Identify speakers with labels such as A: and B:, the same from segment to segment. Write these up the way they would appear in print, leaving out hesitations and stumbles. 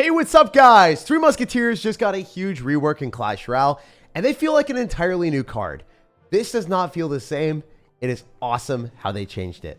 A: Hey, what's up, guys? Three Musketeers just got a huge rework in Clash Royale, and they feel like an entirely new card. This does not feel the same. It is awesome how they changed it.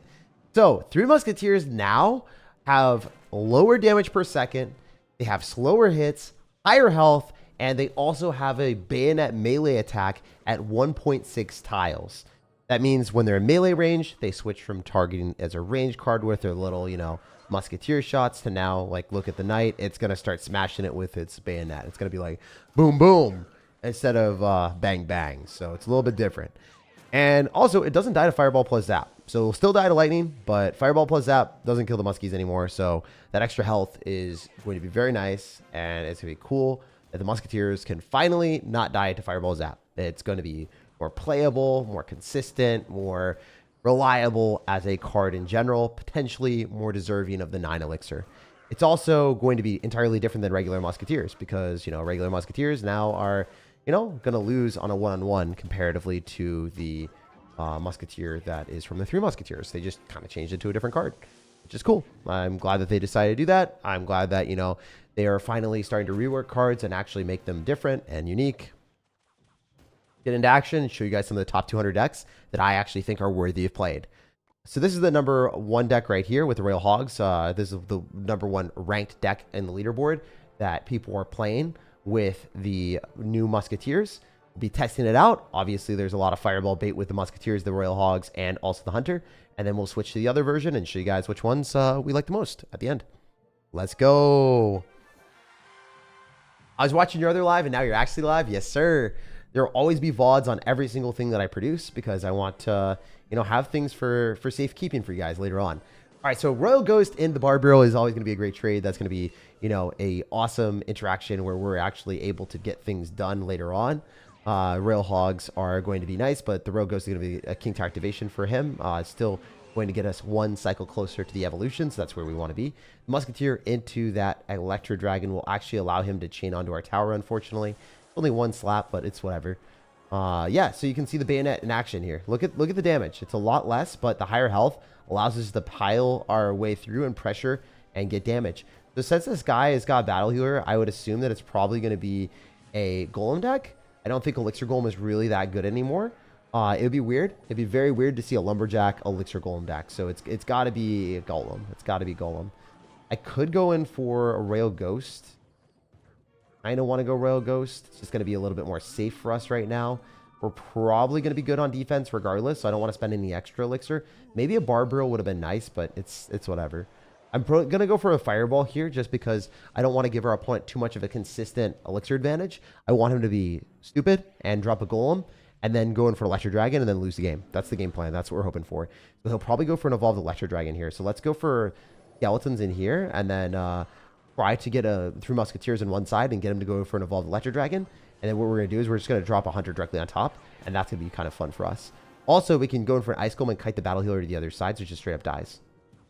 A: So, Three Musketeers now have lower damage per second, they have slower hits, higher health, and they also have a bayonet melee attack at 1.6 tiles. That means when they're in melee range, they switch from targeting as a range card with their little, musketeer shots to now, like, look at the knight. It's going to start smashing it with its bayonet. It's going to be like boom, boom, instead of bang, bang. So it's a little bit different. And also, it doesn't die to fireball plus zap. So it'll still die to lightning, but fireball plus zap doesn't kill the muskies anymore. So that extra health is going to be very nice, and it's going to be cool that the musketeers can finally not die to fireball zap. It's going to be more playable, more consistent, more reliable as a card in general, potentially more deserving of the 9 elixir. It's also going to be entirely different than regular musketeers because, regular musketeers now are, going to lose on a one-on-one comparatively to the musketeer that is from the Three Musketeers. They just kind of changed it to a different card, which is cool. I'm glad that they decided to do that. I'm glad that, they are finally starting to rework cards and actually make them different and unique. Get into action and show you guys some of the top 200 decks that I actually think are worthy of played. So this is the number 1 deck right here with the Royal Hogs. This is the number 1 ranked deck in the leaderboard that people are playing with the new Musketeers. We'll be testing it out. Obviously, there's a lot of fireball bait with the Musketeers, the Royal Hogs, and also the Hunter. And then we'll switch to the other version and show you guys which ones we like the most at the end. Let's go. I was watching your other live and now you're actually live. Yes, sir. There will always be VODs on every single thing that I produce because I want to, have things for safekeeping for you guys later on. All right, so Royal Ghost in the Bar Barrel is always going to be a great trade. That's going to be, a awesome interaction where we're actually able to get things done later on. Royal Hogs are going to be nice, but the Royal Ghost is going to be a King activation for him. It's still going to get us 1 cycle closer to the evolution, so that's where we want to be. Musketeer into that Electro Dragon will actually allow him to chain onto our tower, unfortunately. Only 1 slap, but it's whatever. Yeah, so you can see the bayonet in action here. Look at the damage. It's a lot less, but the higher health allows us to pile our way through and pressure and get damage. So since this guy has got Battle Healer, I would assume that it's probably going to be a Golem deck. I don't think Elixir Golem is really that good anymore. It would be weird. It'd be very weird to see a Lumberjack Elixir Golem deck. So it's got to be a Golem. It's got to be Golem. I could go in for a Royal Ghost. I don't want to go Royal Ghost. It's just going to be a little bit more safe for us right now. We're probably going to be good on defense regardless, so I don't want to spend any extra elixir. Maybe a Bar Barrel would have been nice, but it's whatever. I'm going to go for a Fireball here just because I don't want to give our opponent too much of a consistent elixir advantage. I want him to be stupid and drop a Golem and then go in for Electro Dragon and then lose the game. That's the game plan. That's what we're hoping for. So he'll probably go for an Evolved Electro Dragon here. So let's go for Skeletons in here and then try to get Three Musketeers on one side and get him to go for an Evolved Electro Dragon. And then what we're going to do is we're just going to drop a Hunter directly on top. And that's going to be kind of fun for us. Also, we can go in for an Ice Golem and kite the Battle Healer to the other side, so it just straight up dies.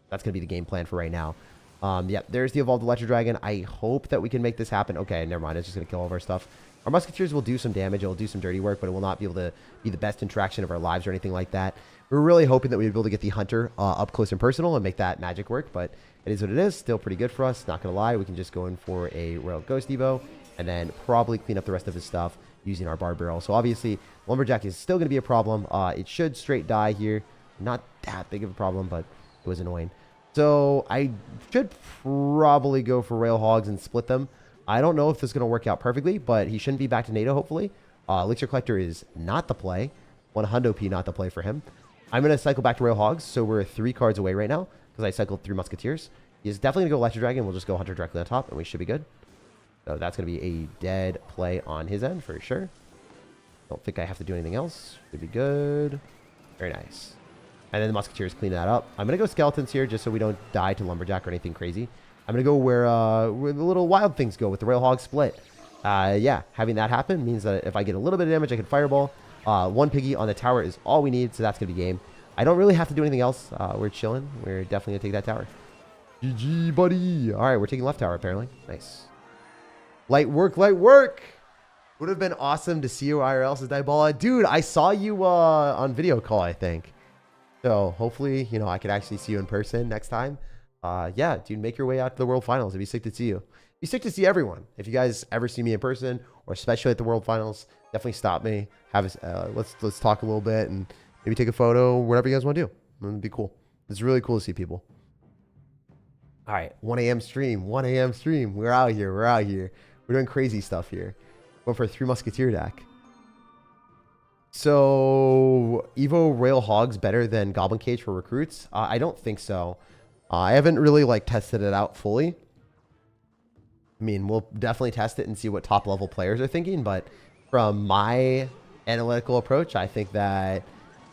A: That's going to be the game plan for right now. Yeah, there's the Evolved Electro Dragon. I hope that we can make this happen. Okay, never mind. It's just going to kill all of our stuff. Our Musketeers will do some damage. It will do some dirty work, but it will not be able to be the best interaction of our lives or anything like that. We're really hoping that we'd be able to get the Hunter up close and personal and make that magic work, but it is what it is. Still pretty good for us. Not going to lie. We can just go in for a Royal Ghost Evo and then probably clean up the rest of his stuff using our Bar Barrel. So obviously, Lumberjack is still going to be a problem. It should straight die here. Not that big of a problem, but it was annoying. So I should probably go for Royal Hogs and split them. I don't know if this is going to work out perfectly, but he shouldn't be back to NATO, hopefully. Elixir Collector is not the play. 100p not the play for him. I'm going to cycle back to Royal Hogs, so we're 3 cards away right now because I cycled 3 Musketeers. He's definitely going to go Electro Dragon. We'll just go Hunter directly on top, and we should be good. So that's going to be a dead play on his end for sure. Don't think I have to do anything else. Should be good. Very nice. And then the Musketeers clean that up. I'm going to go Skeletons here just so we don't die to Lumberjack or anything crazy. I'm going to go where the little wild things go with the Royal Hog split. Yeah, having that happen means that if I get a little bit of damage, I can Fireball. 1 Piggy on the tower is all we need, so that's going to be game. I don't really have to do anything else. We're chilling. We're definitely going to take that tower. GG, buddy. All right, we're taking left tower, apparently. Nice. Light work, light work. Would have been awesome to see you IRL, says Diabala. Dude, I saw you on video call, I think. So hopefully, I could actually see you in person next time. Yeah, dude, make your way out to the World Finals. It'd be sick to see you. Be sick to see everyone. If you guys ever see me in person, or especially at the World Finals, definitely stop me. Have let's talk a little bit and maybe take a photo. Whatever you guys want to do, it'd be cool. It's really cool to see people. All right, 1 a.m. stream. 1 a.m. stream. We're out here. We're out here. We're doing crazy stuff here. Going for a 3 Musketeer deck. So, Evo Royal Hogs better than Goblin Cage for recruits? I don't think so. I haven't really like tested it out fully. I mean, we'll definitely test it and see what top level players are thinking. But from my analytical approach, I think that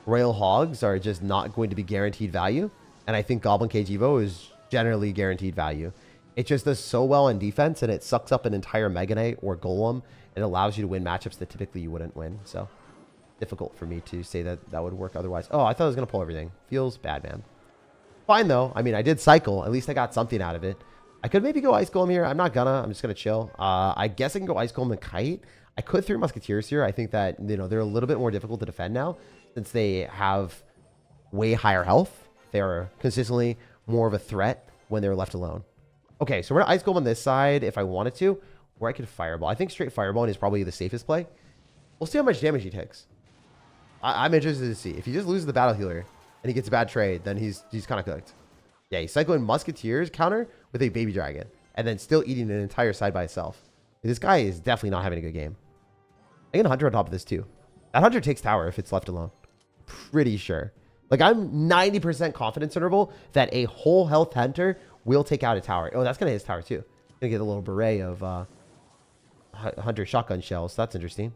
A: Royal Hogs are just not going to be guaranteed value. And I think Goblin Cage Evo is generally guaranteed value. It just does so well in defense, and it sucks up an entire Mega Knight or Golem, and allows you to win matchups that typically you wouldn't win. So difficult for me to say that that would work otherwise. Oh, I thought I was going to pull everything. Feels bad, man. Fine, though. I mean, I did cycle. At least I got something out of it. I could maybe go Ice Golem here. I'm not gonna. I'm just going to chill. I guess I can go Ice Golem and Kite. I could 3 Musketeers here. I think that, you know, they're a little bit more difficult to defend now since they have way higher health. They're consistently more of a threat when they're left alone. Okay, so we're going to Ice Golem on this side if I wanted to, or I could Fireball. I think straight Fireball is probably the safest play. We'll see how much damage he takes. I'm interested to see. If he just loses the Battle Healer and he gets a bad trade, then he's kind of cooked. Yeah, he's cycling Musketeers counter with a Baby Dragon and then still eating an entire side by itself. This guy is definitely not having a good game. I get a Hunter on top of this too. That Hunter takes tower if it's left alone. Pretty sure. Like, I'm 90% confidence interval that a whole health Hunter will take out a tower. Oh, that's going to hit his tower too. Going to get a little beret of Hunter shotgun shells. So that's interesting.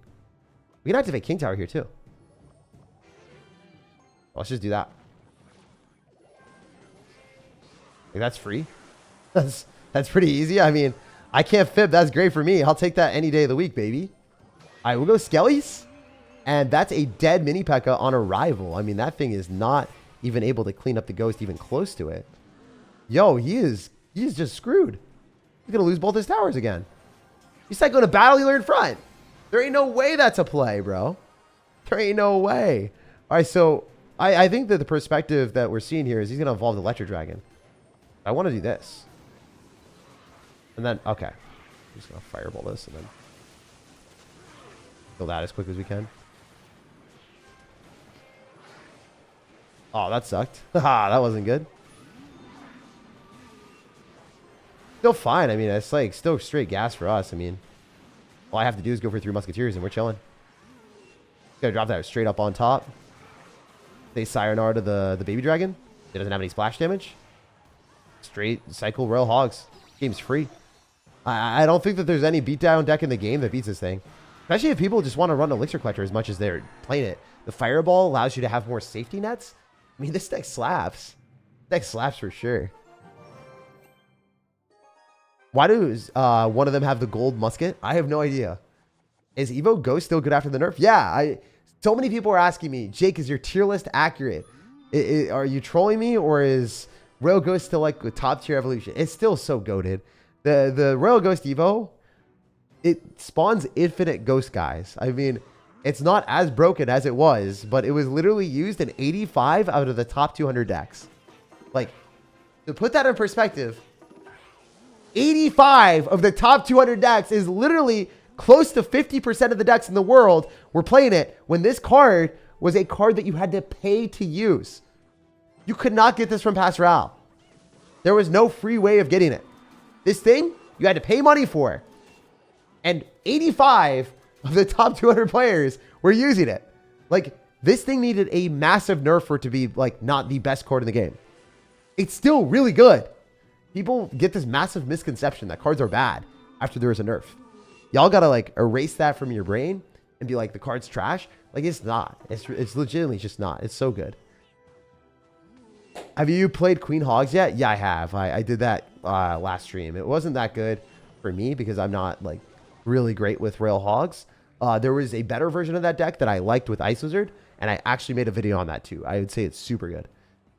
A: We can activate King Tower here too. Let's just do that. Like, that's free. That's pretty easy. I mean, I can't fib. That's great for me. I'll take that any day of the week, baby. All right, we'll go Skellies. And that's a dead mini P.E.K.K.A on arrival. I mean, that thing is not even able to clean up the ghost even close to it. Yo, he's just screwed. He's going to lose both his towers again. He's like going to Battle Healer in front. There ain't no way that's a play, bro. There ain't no way. All right, so I think that the perspective that we're seeing here is he's going to evolve the Electro Dragon. I want to do this. And then, okay. I'm just going to Fireball this and then kill that as quick as we can. Oh, that sucked. Haha, that wasn't good. Still fine. I mean, it's like still straight gas for us. I mean, all I have to do is go for 3 Musketeers and we're chilling. Gotta drop that straight up on top. They Sayonara to the Baby Dragon. It doesn't have any splash damage. Straight cycle Royal Hogs. Game's free. I don't think that there's any beatdown deck in the game that beats this thing. Especially if people just want to run Elixir Collector as much as they're playing it. The Fireball allows you to have more safety nets. I mean, this deck slaps. This deck slaps for sure. Why does one of them have the gold musket? I have no idea. Is Evo Ghost still good after the nerf? Yeah, so many people are asking me, Jake, is your tier list accurate? Are you trolling me, or is Royal Ghost still like a top tier evolution? It's still so goated. The Royal Ghost Evo, it spawns infinite ghost guys. I mean, it's not as broken as it was, but it was literally used in 85 out of the top 200 decks. Like, to put that in perspective, 85 of the top 200 decks is literally close to 50% of the decks in the world were playing it when this card was a card that you had to pay to use. You could not get this from Pascal. There was no free way of getting it. This thing, you had to pay money for. And 85 of the top 200 players were using it. Like, this thing needed a massive nerf for it to be, like, not the best card in the game. It's still really good. People get this massive misconception that cards are bad after there is a nerf. Y'all gotta, like, erase that from your brain and be like, the card's trash. Like, it's not. It's legitimately just not. It's so good. Have you played Queen Hogs yet? Yeah, I have. I did that last stream. It wasn't that good for me because I'm not, like, really great with Royal Hogs. There was a better version of that deck that I liked with Ice Wizard, and I actually made a video on that too. I would say it's super good.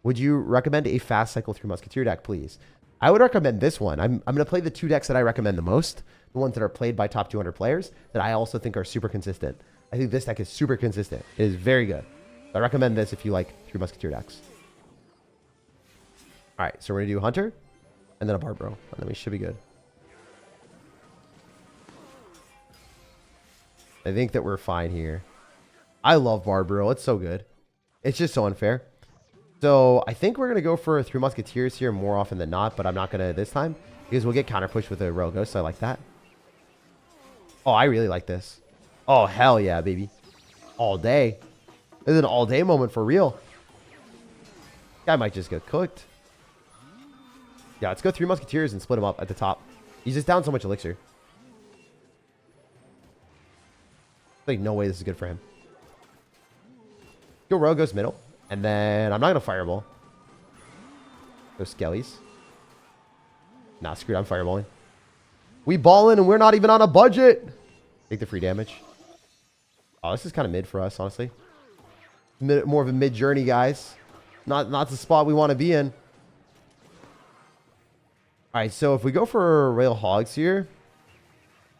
A: Would you recommend a fast cycle 3 Musketeer deck, please? I would recommend this one. I'm going to play the 2 decks that I recommend the most, the ones that are played by top 200 players that I also think are super consistent. I think this deck is super consistent. It is very good. I recommend this if you like 3 Musketeer decks. All right, so we're going to do Hunter. And then a Barbaro. And then we should be good. I think that we're fine here. I love Barbaro. It's so good. It's just so unfair. So I think we're going to go for 3 Musketeers here more often than not, but I'm not going to this time because we'll get counter push with a Royal Ghost. So I like that. Oh, I really like this. Oh, hell yeah, baby. All day. This is an all day moment for real. Guy might just get cooked. Yeah, let's go 3 Musketeers and split him up at the top. He's just down so much elixir. Like, no way this is good for him. Go Royal Ghost middle. And then I'm not going to Fireball. Go Skellies. Nah, screwed. I'm Fireballing. We balling and we're not even on a budget. Take the free damage. Oh, this is kind of mid for us, honestly. More of a mid-journey, guys. Not the spot we want to be in. All right, so if we go for Royal Hogs here,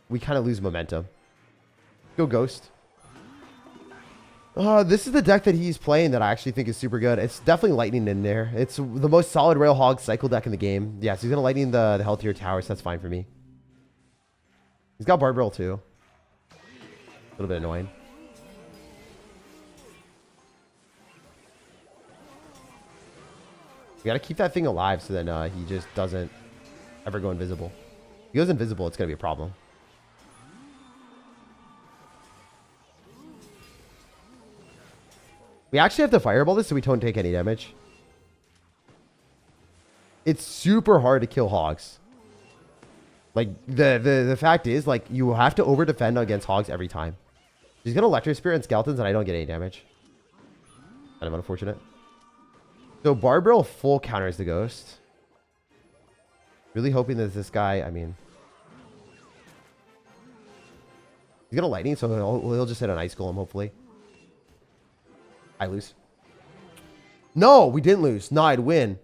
A: we kind of lose momentum. Go Ghost. This is the deck that he's playing that I actually think is super good. It's definitely Lightning in there. It's the most solid Royal Hog cycle deck in the game. Yeah, so he's going to Lightning the healthier towers. That's fine for me. He's got Barbaro too. A little bit annoying. We got to keep that thing alive so then he just doesn't ever go invisible. If he goes invisible, it's going to be a problem. We actually have to Fireball this so we don't take any damage. It's super hard to kill Hogs. Like, the fact is, like, you have to over-defend against Hogs every time. He's going to Electric Spirit and Skeletons, and I don't get any damage. Kind of unfortunate. So, Barbaro full counters the Ghost. Really hoping that this guy, I mean... He's going to Lightning, so he'll just hit an Ice Golem, hopefully. I lose. No, we didn't lose. No, I'd win.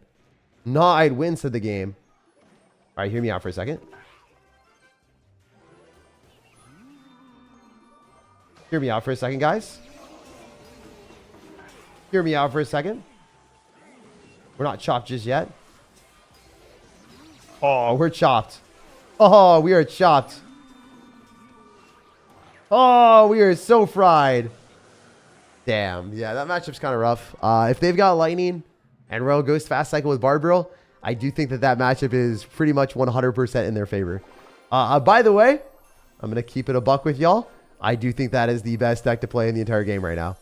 A: No, I'd win, said the game. All right, hear me out for a second. Hear me out for a second, guys. Hear me out for a second. We're not chopped just yet. Oh, we're chopped. Oh, we are chopped. Oh, we are so fried. Damn. Yeah, that matchup's kind of rough. If they've got Lightning and Royal Ghost fast cycle with Barbaro, I do think that matchup is pretty much 100% in their favor. By the way, I'm going to keep it a buck with y'all. I do think that is the best deck to play in the entire game right now.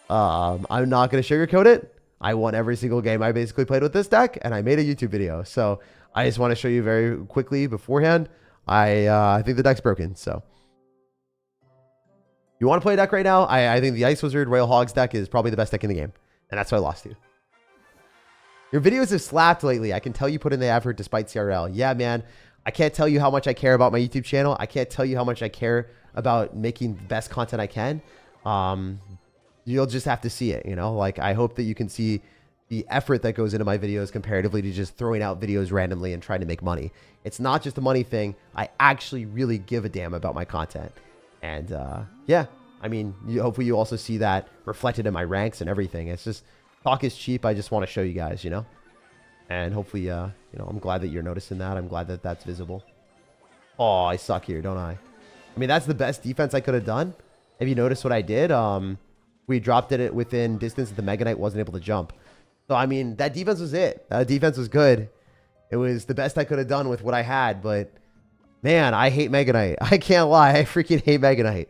A: I'm not going to sugarcoat it. I won every single game I basically played with this deck, and I made a YouTube video. So I just want to show you very quickly beforehand. I think the deck's broken, so... You want to play a deck right now? I think the Ice Wizard Royal Hogs deck is probably the best deck in the game. And that's what I lost to. Your videos have slapped lately. I can tell you put in the effort despite CRL. Yeah, man. I can't tell you how much I care about my YouTube channel. I can't tell you how much I care about making the best content I can. You'll just have to see it, you know? Like, I hope that you can see the effort that goes into my videos comparatively to just throwing out videos randomly and trying to make money. It's not just a money thing. I actually really give a damn about my content. And, yeah, I mean, hopefully you also see that reflected in my ranks and everything. It's just, talk is cheap. I just want to show you guys, you know? And hopefully, you know, I'm glad that you're noticing that. I'm glad that that's visible. Oh, I suck here, don't I? I mean, that's the best defense I could have done. Have you noticed what I did? We dropped it within distance that the Mega Knight wasn't able to jump. So, I mean, that defense was it. That defense was good. It was the best I could have done with what I had, but... Man, I hate Mega Knight. I can't lie. I freaking hate Mega Knight.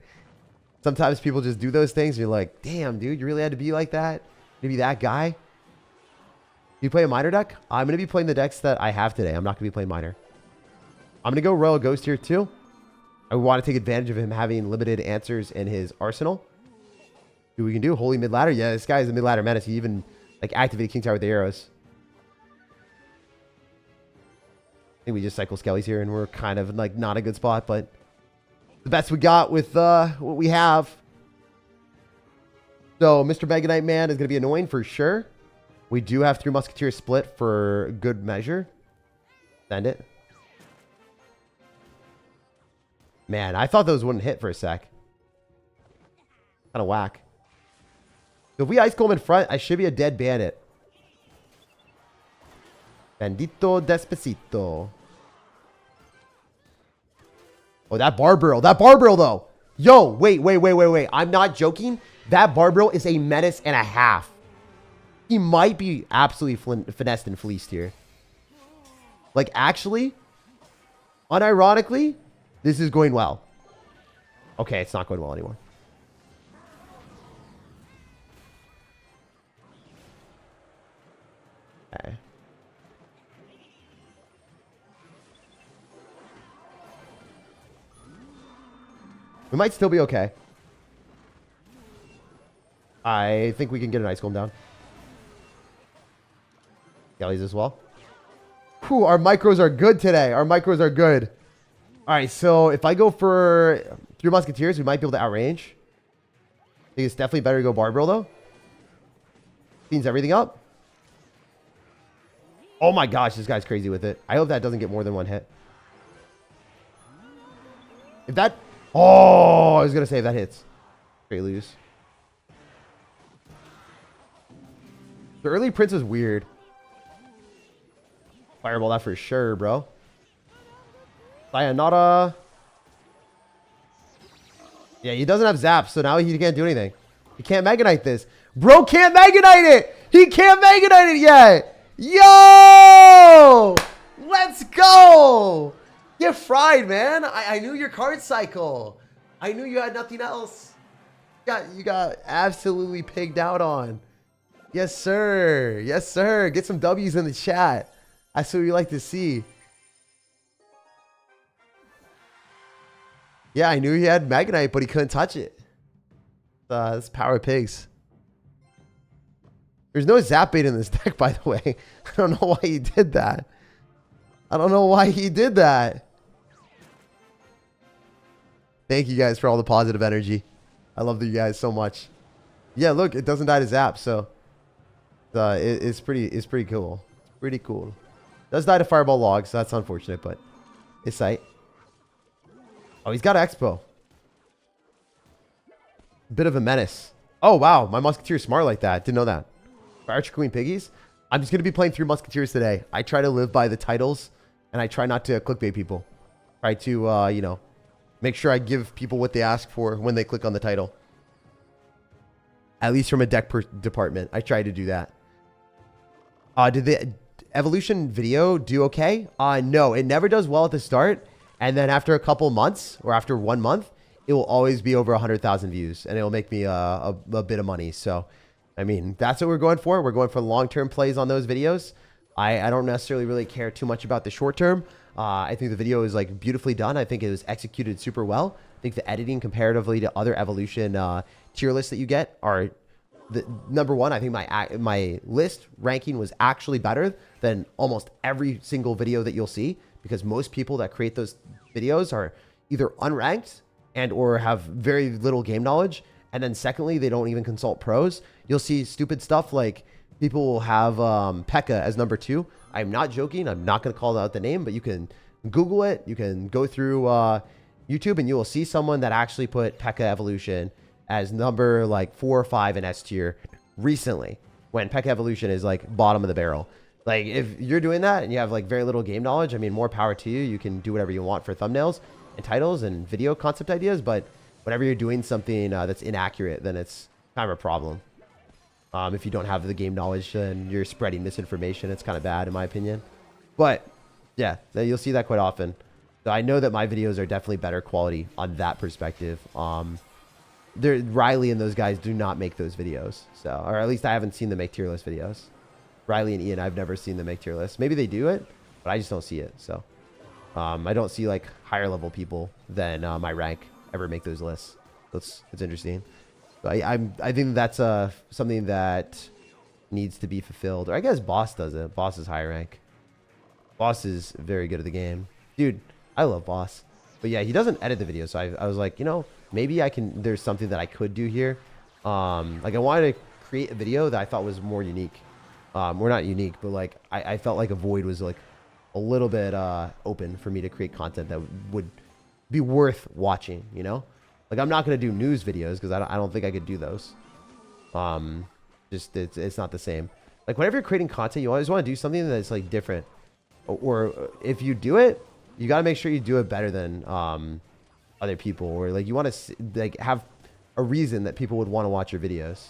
A: Sometimes people just do those things. And you're like, damn, dude, you really had to be like that? To be that guy? Do you play a Miner deck? I'm going to be playing the decks that I have today. I'm not going to be playing Miner. I'm going to go Royal Ghost here too. I want to take advantage of him having limited answers in his arsenal. See what we can do. Holy mid ladder. Yeah, this guy is a mid ladder menace. He even like activated King Tower with the arrows. I think we just cycle Skellies here, and we're kind of like not a good spot, but the best we got with what we have. So Mr. Mega Knight Man is going to be annoying for sure. We do have 3 Musketeers split for good measure. Send it. Man, I thought those wouldn't hit for a sec. Kind of whack. So if we Ice Golem in front, I should be a dead bandit. Bendito despacito. Oh, that barbell. That barbell, though. Yo, wait. I'm not joking. That barbell is a menace and a half. He might be absolutely finessed and fleeced here. Like, actually, unironically, this is going well. Okay, it's not going well anymore. Okay. We might still be okay. I think we can get an ice golem down. Galleys as well. Whew, our micros are good today. Our micros are good. All right, so if I go for 3 Musketeers, we might be able to outrange. I think it's definitely better to go barbell, though. Cleans everything up. Oh my gosh, this guy's crazy with it. I hope that doesn't get more than 1 hit. If that... Oh, I was going to say if that hits. Straight lose. The early Prince was weird. Fireball that for sure, bro. Sayonara. Yeah, he doesn't have Zap, so now he can't do anything. He can't Mega Knight this. Bro can't Mega Knight it! He can't Mega Knight it yet! Yo! Let's go! Get fried, man. I knew your card cycle. I knew you had nothing else. You got absolutely pigged out on. Yes, sir. Yes, sir. Get some W's in the chat. That's what we like to see. Yeah, I knew he had Mega Knight, but he couldn't touch it. That's power of pigs. There's no Zap bait in this deck, by the way. I don't know why he did that. I don't know why he did that. Thank you guys for all the positive energy. I love you guys so much. Yeah, look, it doesn't die to Zap, so it's pretty cool. Pretty cool. Does die to Fireball Log, so that's unfortunate, but it's sight. Oh, he's got Expo. Bit of a menace. Oh, wow. My Musketeer's smart like that. Didn't know that. Archer Queen Piggies. I'm just going to be playing 3 Musketeers today. I try to live by the titles, and I try not to clickbait people. Try to, you know, make sure I give people what they ask for when they click on the title. At least from a deck department. I try to do that. Did the evolution video do okay? No, it never does well at the start. And then after a couple months, or after 1 month, it will always be over 100,000 views. And it will make me a bit of money. So, I mean, that's what we're going for. We're going for long-term plays on those videos. I don't necessarily really care too much about the short term. I think the video is like beautifully done. I think it was executed super well. I think the editing comparatively to other evolution tier lists that you get are number one. I think my list ranking was actually better than almost every single video that you'll see, because most people that create those videos are either unranked and or have very little game knowledge. And then secondly, they don't even consult pros. You'll see stupid stuff like people will have P.E.K.K.A as number 2. I'm not joking. I'm not going to call out the name, but you can Google it. You can go through YouTube and you will see someone that actually put P.E.K.K.A Evolution as number like 4 or 5 in S tier recently, when P.E.K.K.A Evolution is like bottom of the barrel. Like, if you're doing that and you have like very little game knowledge, I mean, more power to you. You can do whatever you want for thumbnails and titles and video concept ideas, but whenever you're doing something that's inaccurate, then it's kind of a problem. If you don't have the game knowledge and you're spreading misinformation, it's kind of bad in my opinion. But yeah, you'll see that quite often. So I know that my videos are definitely better quality on that perspective. Riley and those guys do not make those videos. So, or at least I haven't seen them make tier list videos. Riley and Ian, I've never seen them make tier lists. Maybe they do it, but I just don't see it. So I don't see like higher level people than my rank ever make those lists. It's interesting. So I think that's something that needs to be fulfilled. Or I guess Boss does it. Boss is higher rank. Boss is very good at the game. Dude, I love Boss. But yeah, he doesn't edit the video. So I was like, you know, maybe there's something that I could do here. Like I wanted to create a video that I thought was more unique. We're not unique, but like I felt like a void was like a little bit open for me to create content that would be worth watching, you know? Like I'm not going to do news videos because I don't think I could do those. Just it's not the same. Like whenever you're creating content, you always want to do something that's like different. Or if you do it, you got to make sure you do it better than other people. Or like you want to like have a reason that people would want to watch your videos.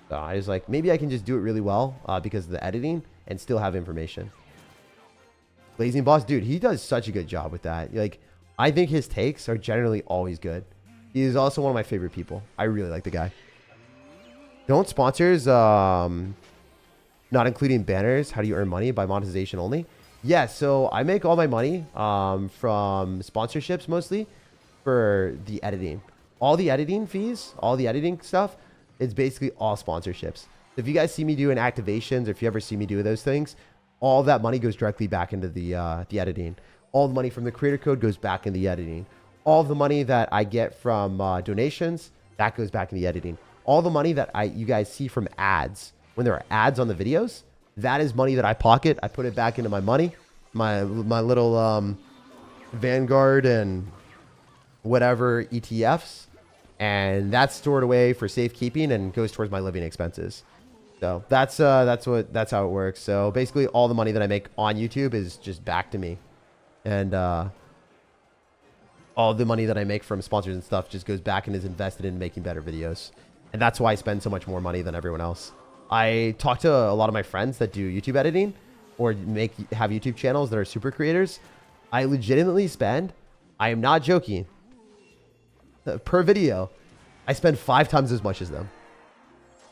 A: So I was like, maybe I can just do it really well because of the editing and still have information. Blazing Boss, dude, he does such a good job with that. Like, I think his takes are generally always good. He is also one of my favorite people. I really like the guy. Don't sponsors, not including banners, how do you earn money? By monetization only? Yeah, so I make all my money from sponsorships mostly for the editing. All the editing fees, all the editing stuff, it's basically all sponsorships. If you guys see me doing activations or if you ever see me do those things, all that money goes directly back into the editing. All the money from the creator code goes back in the editing. All the money that I get from donations, that goes back in the editing. All the money that you guys see from ads, when there are ads on the videos, that is money that I pocket. I put it back into my money, my little Vanguard and whatever ETFs, and that's stored away for safekeeping and goes towards my living expenses. So that's how it works. So basically all the money that I make on YouTube is just back to me. And all the money that I make from sponsors and stuff just goes back and is invested in making better videos. And that's why I spend so much more money than everyone else. I talk to a lot of my friends that do YouTube editing or have YouTube channels that are super creators. I legitimately spend, I am not joking, per video, I spend 5 times as much as them.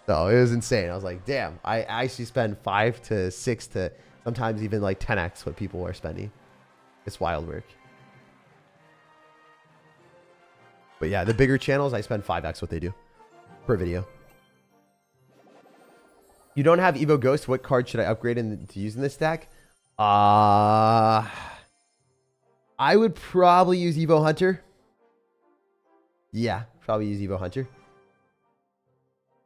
A: So it was insane. I was like, damn, I actually spend 5 to 6 to sometimes even like 10x what people are spending. It's wild work. But yeah, the bigger channels, I spend 5x what they do per video. You don't have Evo Ghost. What card should I upgrade to use in this deck? I would probably use Evo Hunter. Yeah, probably use Evo Hunter.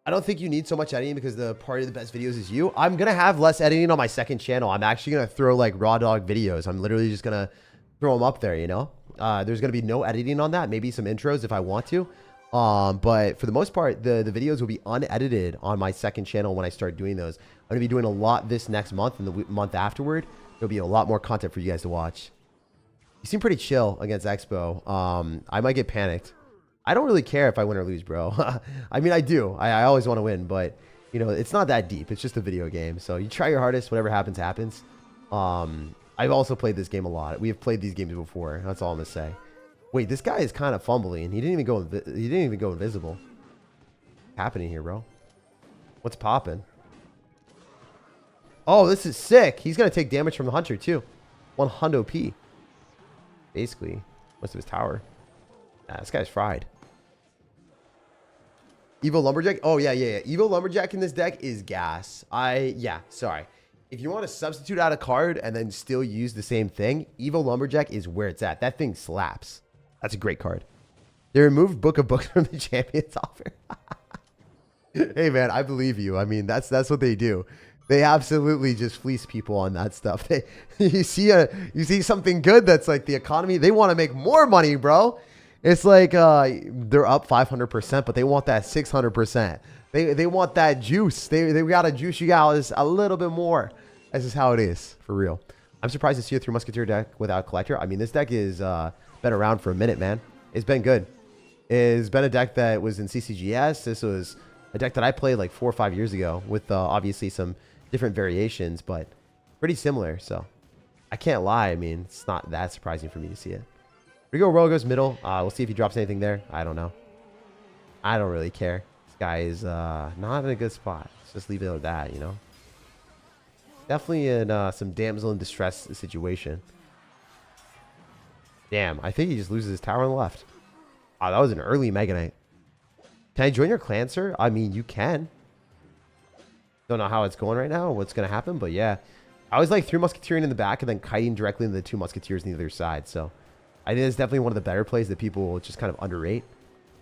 A: I don't think you need so much editing because the part of the best videos is you. I'm going to have less editing on my second channel. I'm actually going to throw like raw dog videos. I'm literally just going to throw them up there, you know? There's going to be no editing on that. Maybe some intros if I want to. But for the most part, the videos will be unedited on my second channel when I start doing those. I'm going to be doing a lot this next month and the month afterward. There'll be a lot more content for you guys to watch. You seem pretty chill against Expo. I might get panicked. I don't really care if I win or lose, bro. I mean, I do. I always want to win, but, you know, it's not that deep. It's just a video game. So you try your hardest. Whatever happens, happens. I've also played this game a lot. We have played these games before. That's all I'm going to say. Wait, this guy is kind of fumbling. He didn't even go invisible. What's happening here, bro? What's popping? Oh, this is sick. He's going to take damage from the Hunter, too. 100 P. Basically. Most of his tower. Nah, this guy's fried. Evo Lumberjack? Oh, yeah. Evo Lumberjack in this deck is gas. Yeah, sorry. If you want to substitute out a card and then still use the same thing, Evo Lumberjack is where it's at. That thing slaps. That's a great card. They removed Book of Books from the Champions offer. Hey, man, I believe you. I mean, that's what they do. They absolutely just fleece people on that stuff. You see something good that's like the economy. They want to make more money, bro. It's like they're up 500%, but they want that 600%. They want that juice. They got to juice you guys a little bit more. That's just how it is, for real. I'm surprised to see a 3 Musketeer deck without Collector. I mean, this deck is been around for a minute, man. It's been good. It's been a deck that was in CCGS. This was a deck that I played like 4 or 5 years ago with obviously some different variations, but pretty similar. So I can't lie. I mean, it's not that surprising for me to see it. Rigo Royal goes middle. We'll see if he drops anything there. I don't know. I don't really care. This guy is not in a good spot. Let's just leave it at that, you know. Definitely in some damsel in distress situation. Damn, I think he just loses his tower on the left. Oh, that was an early Mega Knight. Can I join your clan, sir? I mean, you can. Don't know how it's going right now, what's going to happen, but yeah. I was like 3 Musketeering in the back and then kiting directly into the 2 Musketeers on the other side, so I think it's definitely one of the better plays that people just kind of underrate.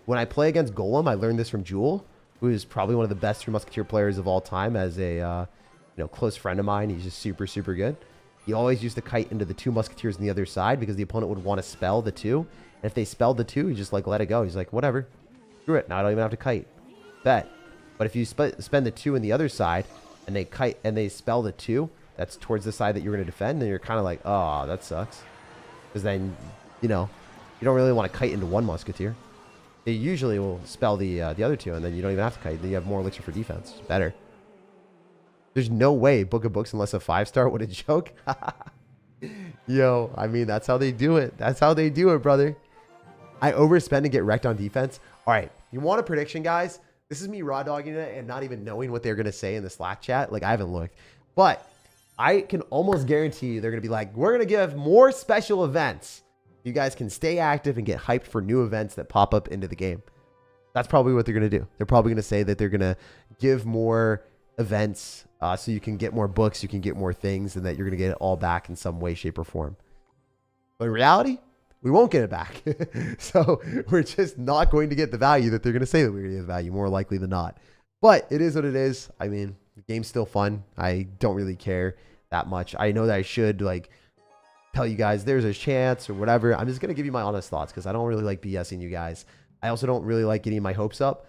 A: When I play against Golem, I learned this from Jewel, who is probably one of the best 3 Musketeer players of all time as a close friend of mine. He's just super, super good. He always used to kite into the 2 Musketeers on the other side because the opponent would want to spell the 2. And if they spelled the 2, he just like let it go. He's like, whatever. Screw it. Now I don't even have to kite. Bet. But if you spend the 2 on the other side, and they kite and they spell the 2 that's towards the side that you're going to defend, then you're kind of like, oh, that sucks. Because then, you know, you don't really want to kite into one musketeer. They usually will spell the other 2, and then you don't even have to kite. Then you have more elixir for defense. It's better. There's no way Book of Books unless a 5-star. What a joke. Yo, I mean, that's how they do it. That's how they do it, brother. I overspend and get wrecked on defense. All right, you want a prediction, guys? This is me raw dogging it and not even knowing what they're going to say in the Slack chat. Like, I haven't looked. But I can almost guarantee you they're going to be like, we're going to give more special events. You guys can stay active and get hyped for new events that pop up into the game. That's probably what they're going to do. They're probably going to say that they're going to give more events so you can get more books, you can get more things, and that you're going to get it all back in some way, shape, or form. But in reality, we won't get it back. So we're just not going to get the value that they're going to say that we're going to get the value, more likely than not. But it is what it is. I mean, the game's still fun. I don't really care that much. I know that I should like tell you guys there's a chance or whatever. I'm just going to give you my honest thoughts because I don't really like BSing you guys. I also don't really like getting my hopes up.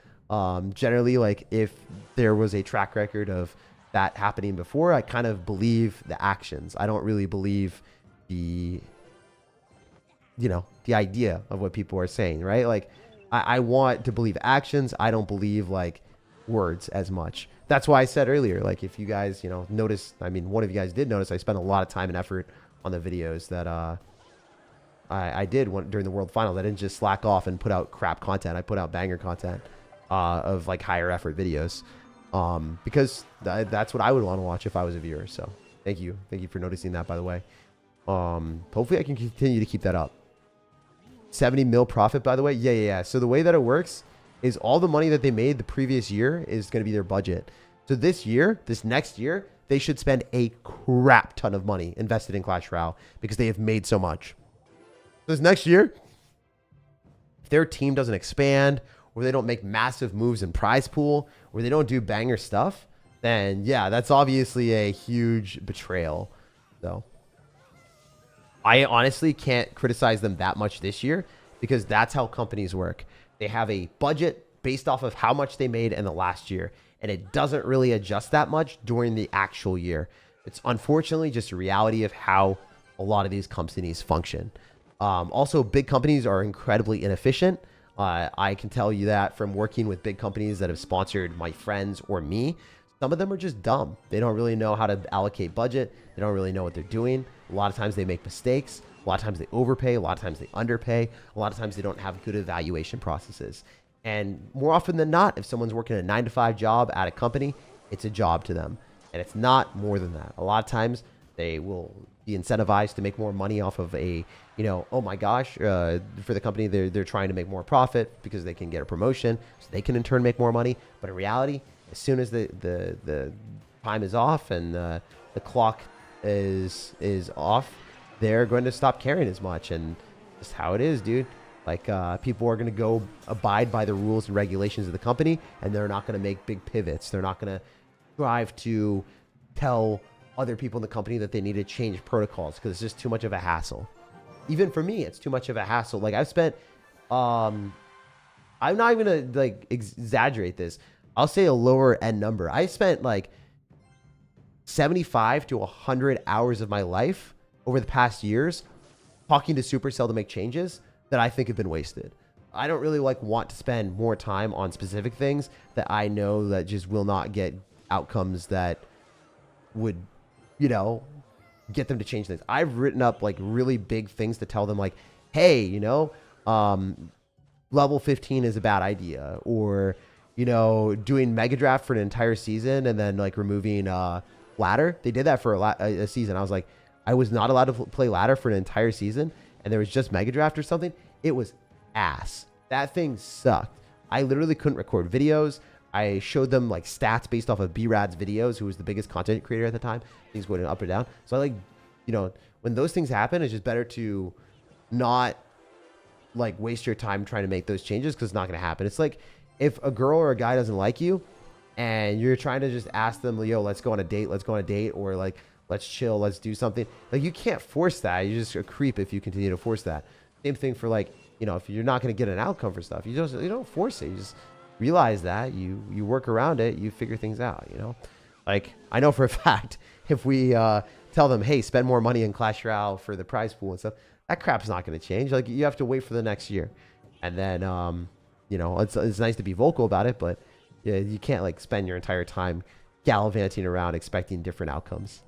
A: Generally, like if there was a track record of that happening before, I kind of believe the actions. I don't really believe the, you know, the idea of what people are saying, right? Like I want to believe actions. I don't believe like words as much. That's why I said earlier, like if you guys, you know, notice, I mean, one of you guys did notice I spent a lot of time and effort on the videos that I did during the World Finals. I didn't just slack off and put out crap content. I put out banger content of like higher effort videos because that's what I would want to watch if I was a viewer. So thank you for noticing that, by the way. Hopefully I can continue to keep that up. 70 mil profit, by the way. Yeah. So the way that it works is all the money that they made the previous year is going to be their budget. So this next year, they should spend a crap ton of money invested in Clash Royale because they have made so much. This next year, if their team doesn't expand, or they don't make massive moves in prize pool, or they don't do banger stuff, then yeah, that's obviously a huge betrayal. So I honestly can't criticize them that much this year because that's how companies work. They have a budget based off of how much they made in the last year, and it doesn't really adjust that much during the actual year. It's unfortunately just a reality of how a lot of these companies function. Also, big companies are incredibly inefficient. I can tell you that from working with big companies that have sponsored my friends or me. Some of them are just dumb. They don't really know how to allocate budget. They don't really know what they're doing. A lot of times they make mistakes. A lot of times they overpay. A lot of times they underpay. A lot of times they don't have good evaluation processes. And more often than not, if someone's working a 9-to-5 job at a company, it's a job to them. And it's not more than that. A lot of times they will be incentivized to make more money off of a, you know, oh my gosh, for the company, they're trying to make more profit because they can get a promotion, so they can in turn make more money. But in reality, as soon as the time is off and the clock is off, they're going to stop caring as much. And just how it is, dude. Like people are going to go abide by the rules and regulations of the company, and they're not going to make big pivots. They're not going to strive to tell other people in the company that they need to change protocols because it's just too much of a hassle. Even for me, it's too much of a hassle. Like I've spent, I'm not even going to like exaggerate this. I'll say a lower end number. I spent like 75 to 100 hours of my life over the past years talking to Supercell to make changes that I think have been wasted. I don't really like want to spend more time on specific things that I know that just will not get outcomes that would, you know, get them to change things. I've written up like really big things to tell them like, hey, you know, level 15 is a bad idea, or, you know, doing mega draft for an entire season and then like removing ladder. They did that for a season. I was like, I was not allowed to play ladder for an entire season, and there was just mega draft or something. It was ass. That thing sucked. I literally couldn't record videos. I showed them like stats based off of B-Rad's videos, who was the biggest content creator at the time. Things going up or down. So I like, you know, when those things happen, it's just better to not like waste your time trying to make those changes because it's not going to happen. It's like if a girl or a guy doesn't like you and you're trying to just ask them, yo, let's go on a date, or like, let's chill, let's do something. Like you can't force that. You're just a creep if you continue to force that. Same thing for like, you know, if you're not going to get an outcome for stuff, you don't force it. You just realize that you work around it, you figure things out, you know. Like, I know for a fact, if we tell them, hey, spend more money in Clash Royale for the prize pool and stuff, that crap's not going to change. Like, you have to wait for the next year. And then, you know, it's nice to be vocal about it, but yeah, you can't, like, spend your entire time gallivanting around expecting different outcomes.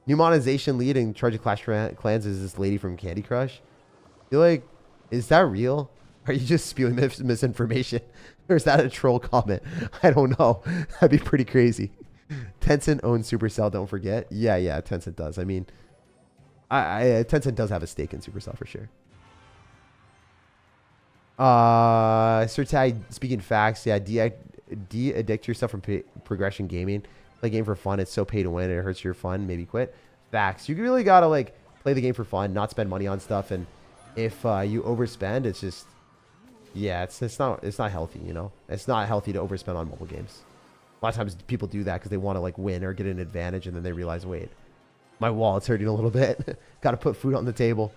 A: New monetization lead in charge of Clash Clans is this lady from Candy Crush. You're like, is that real? Are you just spewing misinformation? Or is that a troll comment? I don't know. That'd be pretty crazy. Tencent owns Supercell, don't forget. Yeah, Tencent does. I mean, Tencent does have a stake in Supercell for sure. SirTag, speaking facts, yeah, de-addict yourself from progression gaming. Play game for fun. It's so pay to win. It hurts your fun. Maybe quit. Facts. You really gotta like play the game for fun, not spend money on stuff. And if you overspend, it's just, yeah, it's not healthy. You know, it's not healthy to overspend on mobile games. A lot of times people do that because they want to like win or get an advantage, and then they realize, wait, my wallet's hurting a little bit. Got to put food on the table.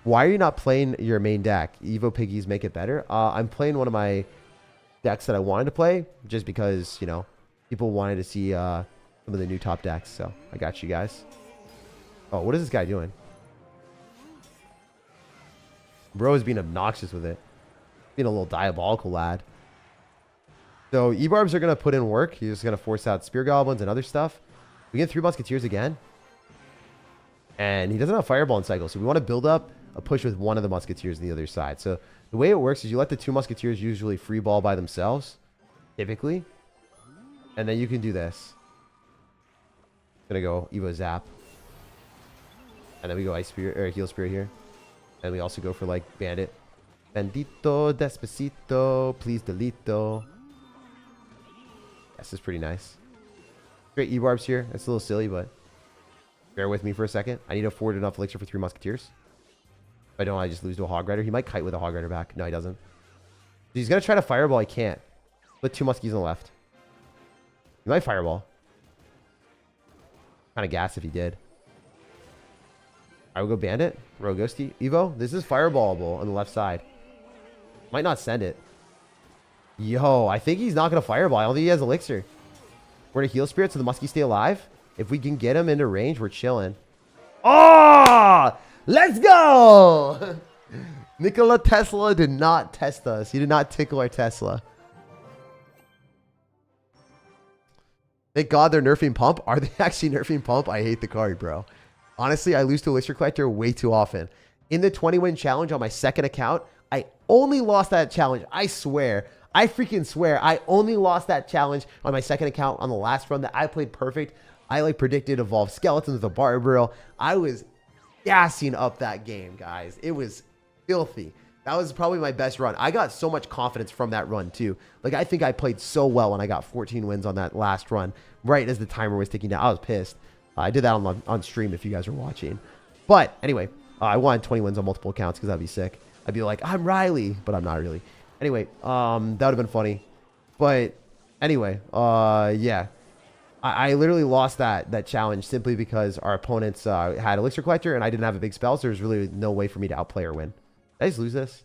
A: Why are you not playing your main deck? Evo Piggies make it better. I'm playing one of my decks that I wanted to play just because, you know, people wanted to see some of the new top decks. So I got you guys. Oh, what is this guy doing? Bro is being obnoxious with it. Being a little diabolical lad. So E-Barbs are going to put in work. He's just going to force out Spear Goblins and other stuff. We get 3 Musketeers again. And he doesn't have Fireball in cycle. So we want to build up a push with one of the Musketeers on the other side. So the way it works is you let the 2 Musketeers usually free ball by themselves. Typically. And then you can do this. Gonna go Evo Zap. And then we go Ice Spirit, or Heal Spirit here. And we also go for like Bandit. Bandito, Despacito, please delito. This is pretty nice. Great E-Barbs here. It's a little silly, but bear with me for a second. I need to afford enough elixir for 3 Musketeers. If I don't, I just lose to a Hog Rider. He might kite with a Hog Rider back. No, he doesn't. He's going to try to Fireball. He can't. Put 2 Muskies on the left. He might Fireball. Kind of gas if he did. I will go Bandit. Rogue Ghosty. Evo, this is Fireballable on the left side. Might not send it. Yo, I think he's not going to Fireball. I don't think he has Elixir. We're going to Heal Spirit so the Muskies stay alive. If we can get him into range, we're chilling. Oh! Let's go! Nikola Tesla did not test us. He did not tickle our Tesla. Thank God they're nerfing Pump. Are they actually nerfing Pump? I hate the card, bro. Honestly, I lose to Elixir Collector way too often. In the 20-win challenge on my second account, I only lost that challenge. I swear. I freaking swear. I only lost that challenge on my second account on the last run that I played perfect. I like predicted Evolved Skeletons with a Barbarial. I was gassing up that game, guys. It was filthy. That was probably my best run. I got so much confidence from that run, too. Like, I think I played so well when I got 14 wins on that last run, right as the timer was ticking down. I was pissed. I did that on stream if you guys are watching. But, anyway, I wanted 20 wins on multiple accounts because that'd be sick. I'd be like, I'm Riley, but I'm not really. Anyway, that would have been funny. But, anyway, yeah. I literally lost that challenge simply because our opponents had Elixir Collector and I didn't have a big spell, so there's really no way for me to outplay or win. Did I just lose this?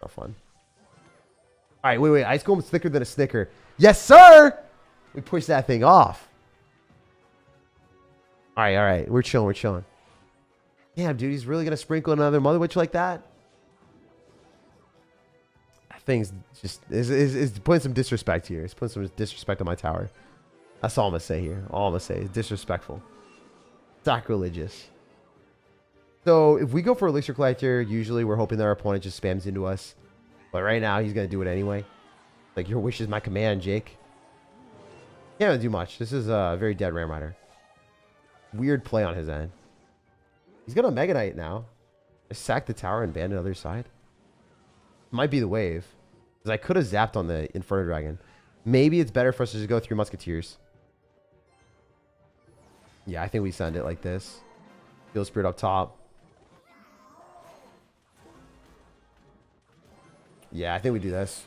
A: Not fun. All right, wait. Ice Golem's thicker than a Snicker. Yes, sir! We pushed that thing off. All right. We're chilling. Damn, dude, he's really going to sprinkle another Mother Witch like that? That thing's just is putting some disrespect here. It's putting some disrespect on my tower. That's all I'm going to say here. All I'm going to say is disrespectful. Sacrilegious. So if we go for Elixir Collector, usually we're hoping that our opponent just spams into us. But right now, he's going to do it anyway. Like, your wish is my command, Jake. Can't really do much. This is a very dead Ram Rider. Weird play on his end. He's going to Mega Knight now. Just sack the tower and ban the other side. Might be the wave. Because I could have zapped on the Inferno Dragon. Maybe it's better for us to just go through Musketeers. Yeah, I think we send it like this. Heal Spirit up top. Yeah, I think we do this.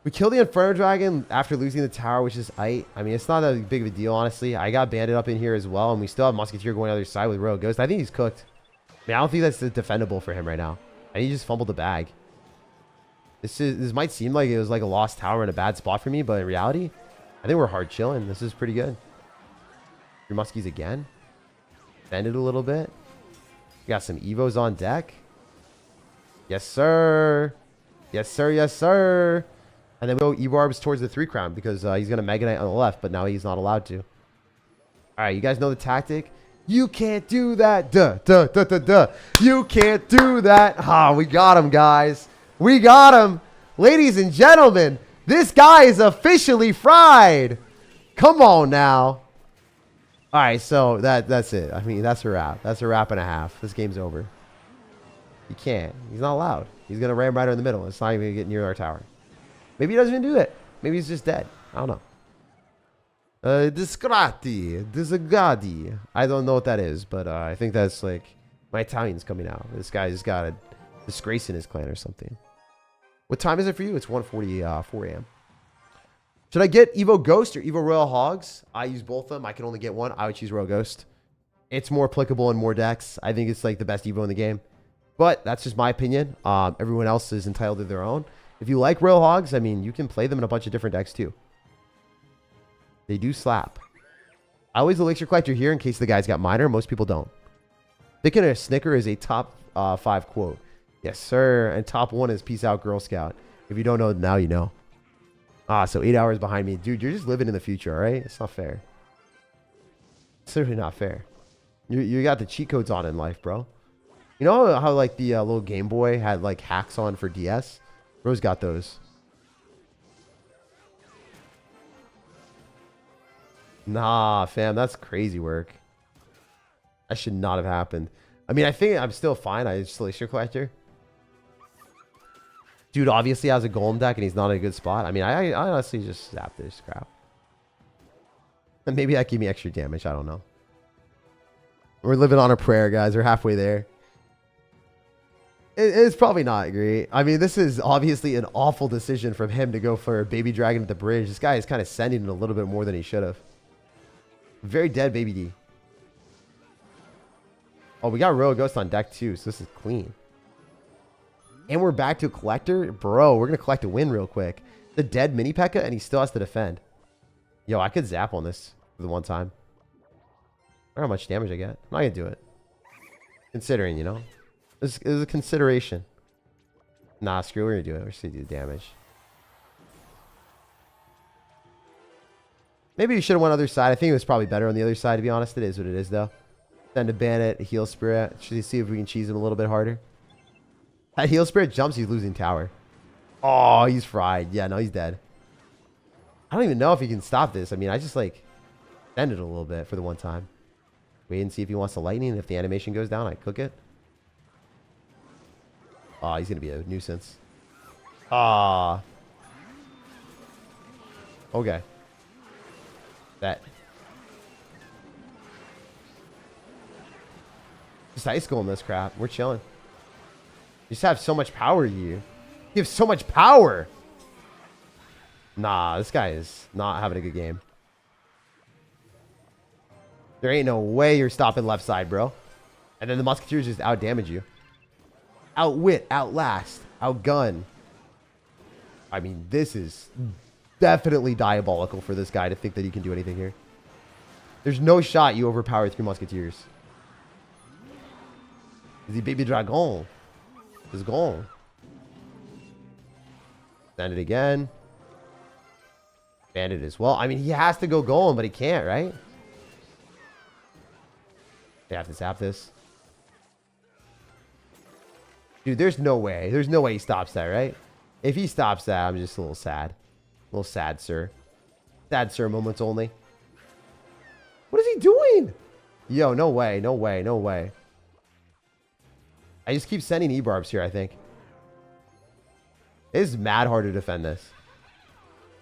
A: We kill the Inferno Dragon after losing the tower, which is I mean, it's not that big of a deal, honestly. I got Bandit up in here as well, and we still have Musketeer going on the other side with Rogue Ghost. I think he's cooked. I mean, I don't think that's defendable for him right now. And he just fumbled the bag. This might seem like it was like a lost tower in a bad spot for me, but in reality, I think we're hard chilling. This is pretty good. 3 muskies again. Bend it a little bit. We got some Evos on deck. Yes, sir. Yes, sir. Yes, sir. And then we go E-Barbs towards the 3 crown because he's going to Mega Knight on the left, but now he's not allowed to. All right, you guys know the tactic. You can't do that. Duh, duh, duh, duh, duh. You can't do that. Ah, we got him, guys. We got him. Ladies and gentlemen, this guy is officially fried. Come on now. All right, so that's it. I mean, that's a wrap. That's a wrap and a half. This game's over. You can't. He's not allowed. He's going to ram right in the middle. It's not even going to get near our tower. Maybe he doesn't even do it. Maybe he's just dead. I don't know. Disagadi. I don't know what that is, but I think that's like my Italian's coming out. This guy's got a disgrace in his clan or something. What time is it for you? It's 1:44 a.m. Should I get Evo Ghost or Evo Royal Hogs? I use both of them. I can only get one. I would choose Royal Ghost. It's more applicable in more decks. I think it's like the best Evo in the game. But that's just my opinion. Everyone else is entitled to their own. If you like Royal Hogs, I mean, you can play them in a bunch of different decks too. They do slap. I always elixir collector here in case the guy's got minor. Most people don't. Thinking a Snicker is a top 5 quote. Yes, sir. And top 1 is peace out, Girl Scout. If you don't know, now you know. So 8 hours behind me. Dude, you're just living in the future, all right? It's not fair. It's certainly not fair. You got the cheat codes on in life, bro. You know how like the little Game Boy had like hacks on for DS? Bro's got those. Nah, fam, that's crazy work. That should not have happened. I mean, I think I'm still fine. I just elixir collector. Dude obviously has a golem deck and he's not in a good spot. I mean, I honestly just zap this crap. And maybe that gave me extra damage. I don't know. We're living on a prayer, guys. We're halfway there. It's probably not great. I mean, this is obviously an awful decision from him to go for a baby dragon at the bridge. This guy is kind of sending it a little bit more than he should have. Very dead, baby D. Oh, we got Royal Ghost on deck too, so this is clean. And we're back to a collector. Bro, we're going to collect a win real quick. The dead mini P.E.K.K.A. and he still has to defend. Yo, I could zap on this for the one time. I don't know how much damage I get. I'm not going to do it. Considering, you know. It was a consideration. Nah, screw it. We're going to do it. We're just going to do the damage. Maybe you should have went other side. I think it was probably better on the other side, to be honest. It is what it is, though. Send a Bandit, a Heal Spirit. Should we see if we can cheese him a little bit harder? That Heal Spirit jumps, he's losing tower. Oh, he's fried. Yeah, no, he's dead. I don't even know if he can stop this. I mean, I just, like, bend it a little bit for the one time. Wait and see if he wants the lightning. If the animation goes down, I cook it. Oh, he's going to be a nuisance. Ah. Okay. That. Just ice golem this crap. We're chilling. You just have so much power, you. You have so much power. Nah, this guy is not having a good game. There ain't no way you're stopping left side, bro. And then the Musketeers just out-damage you. Outwit, outlast, outgun. I mean, this is definitely diabolical for this guy to think that he can do anything here. There's no shot you overpower 3 Musketeers. Is he baby dragon? Is gone. Send it again. Bandit as well. I mean, he has to go golem, but he can't, right? They have to zap this. Dude, there's no way. There's no way he stops that, right? If he stops that, I'm just a little sad. A little sad, sir. Sad, sir moments only. What is he doing? Yo, no way. No way. No way. I just keep sending E-Barbs here, I think. It is mad hard to defend this.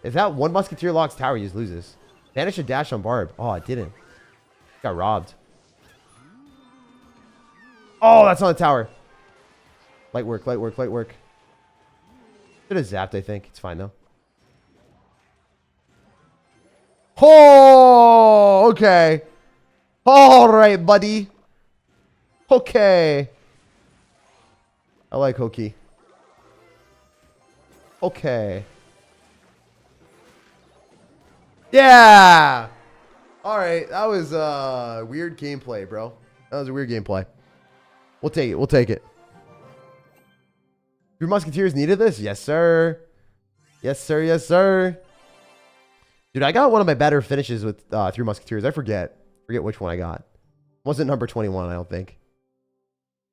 A: If that one Musketeer locks tower, he just loses. Vanish a dash on Barb. Oh, it didn't. Got robbed. Oh, that's on the tower. Light work, light work, light work. Should have zapped, I think. It's fine, though. Oh, okay. All right, buddy. Okay. I like Hokey. Okay. Yeah. All right. That was weird gameplay, bro. That was a weird gameplay. We'll take it. We'll take it. Your Musketeers needed this? Yes, sir. Yes, sir. Yes, sir. Dude, I got one of my better finishes with 3 Musketeers. I forget which one I got. Wasn't number 21, I don't think.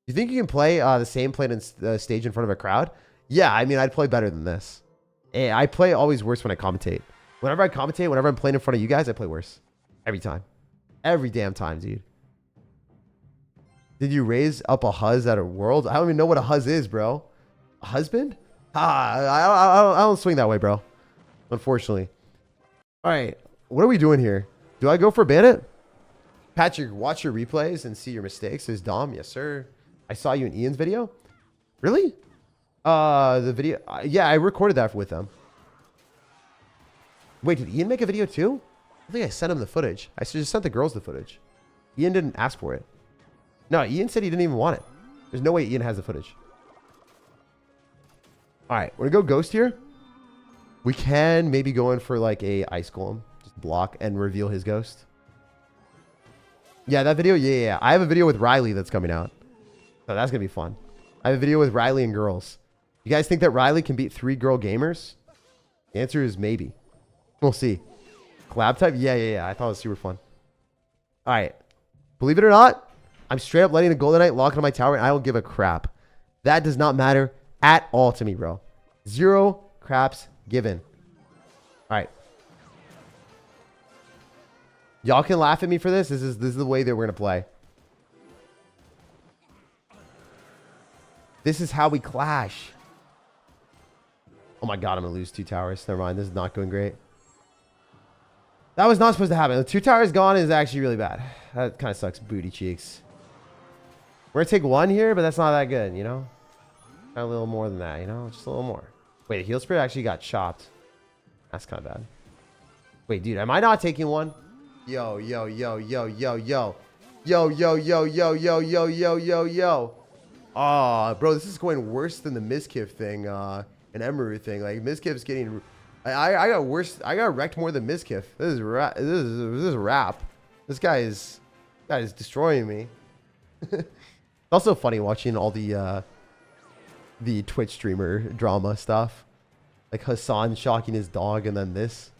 A: You think you can play the same play in stage in front of a crowd? Yeah, I mean, I'd play better than this. I play always worse when I commentate. Whenever I commentate, whenever I'm playing in front of you guys, I play worse. Every time. Every damn time, dude. Did you raise up a huzz at a world? I don't even know what a huzz is, bro. A husband? I don't swing that way, bro. Unfortunately. All right. What are we doing here? Do I go for bandit? Patrick, watch your replays and see your mistakes. Says Dom. Yes, sir. I saw you in Ian's video. Really? The video. Yeah, I recorded that with them. Wait, did Ian make a video too? I think I sent him the footage. I just sent the girls the footage. Ian didn't ask for it. No, Ian said he didn't even want it. There's no way Ian has the footage. All right, we're gonna go ghost here. We can maybe go in for like a ice golem, just block and reveal his ghost. Yeah, that video. Yeah. I have a video with Riley that's coming out. So that's gonna be fun. I have a video with Riley and girls. You guys think that Riley can beat 3 girl gamers? The answer is maybe. We'll see. Collab type? Yeah. I thought it was super fun. All right. Believe it or not, I'm straight up letting the Golden Knight lock into my tower, and I don't give a crap. That does not matter at all to me, bro. 0 craps given. All right. Y'all can laugh at me for this. This is the way that we're going to play. This is how we clash. Oh my god, I'm going to lose 2 towers. Never mind. This is not going great. That was not supposed to happen. The 2 towers gone is actually really bad. That kind of sucks booty cheeks. We're going to take 1 here, but that's not that good, you know? A little more than that, you know? Just a little more. Wait, the heal spirit actually got chopped. That's kind of bad. Wait, dude, am I not taking 1? Yo. Oh, bro, this is going worse than the Miskiff thing, and Emeru thing. Like, Miskiff's getting... I got worse. I got wrecked more than Miskiff. This is rap. This guy is destroying me. It's also funny watching all the Twitch streamer drama stuff, like Hassan shocking his dog, and then this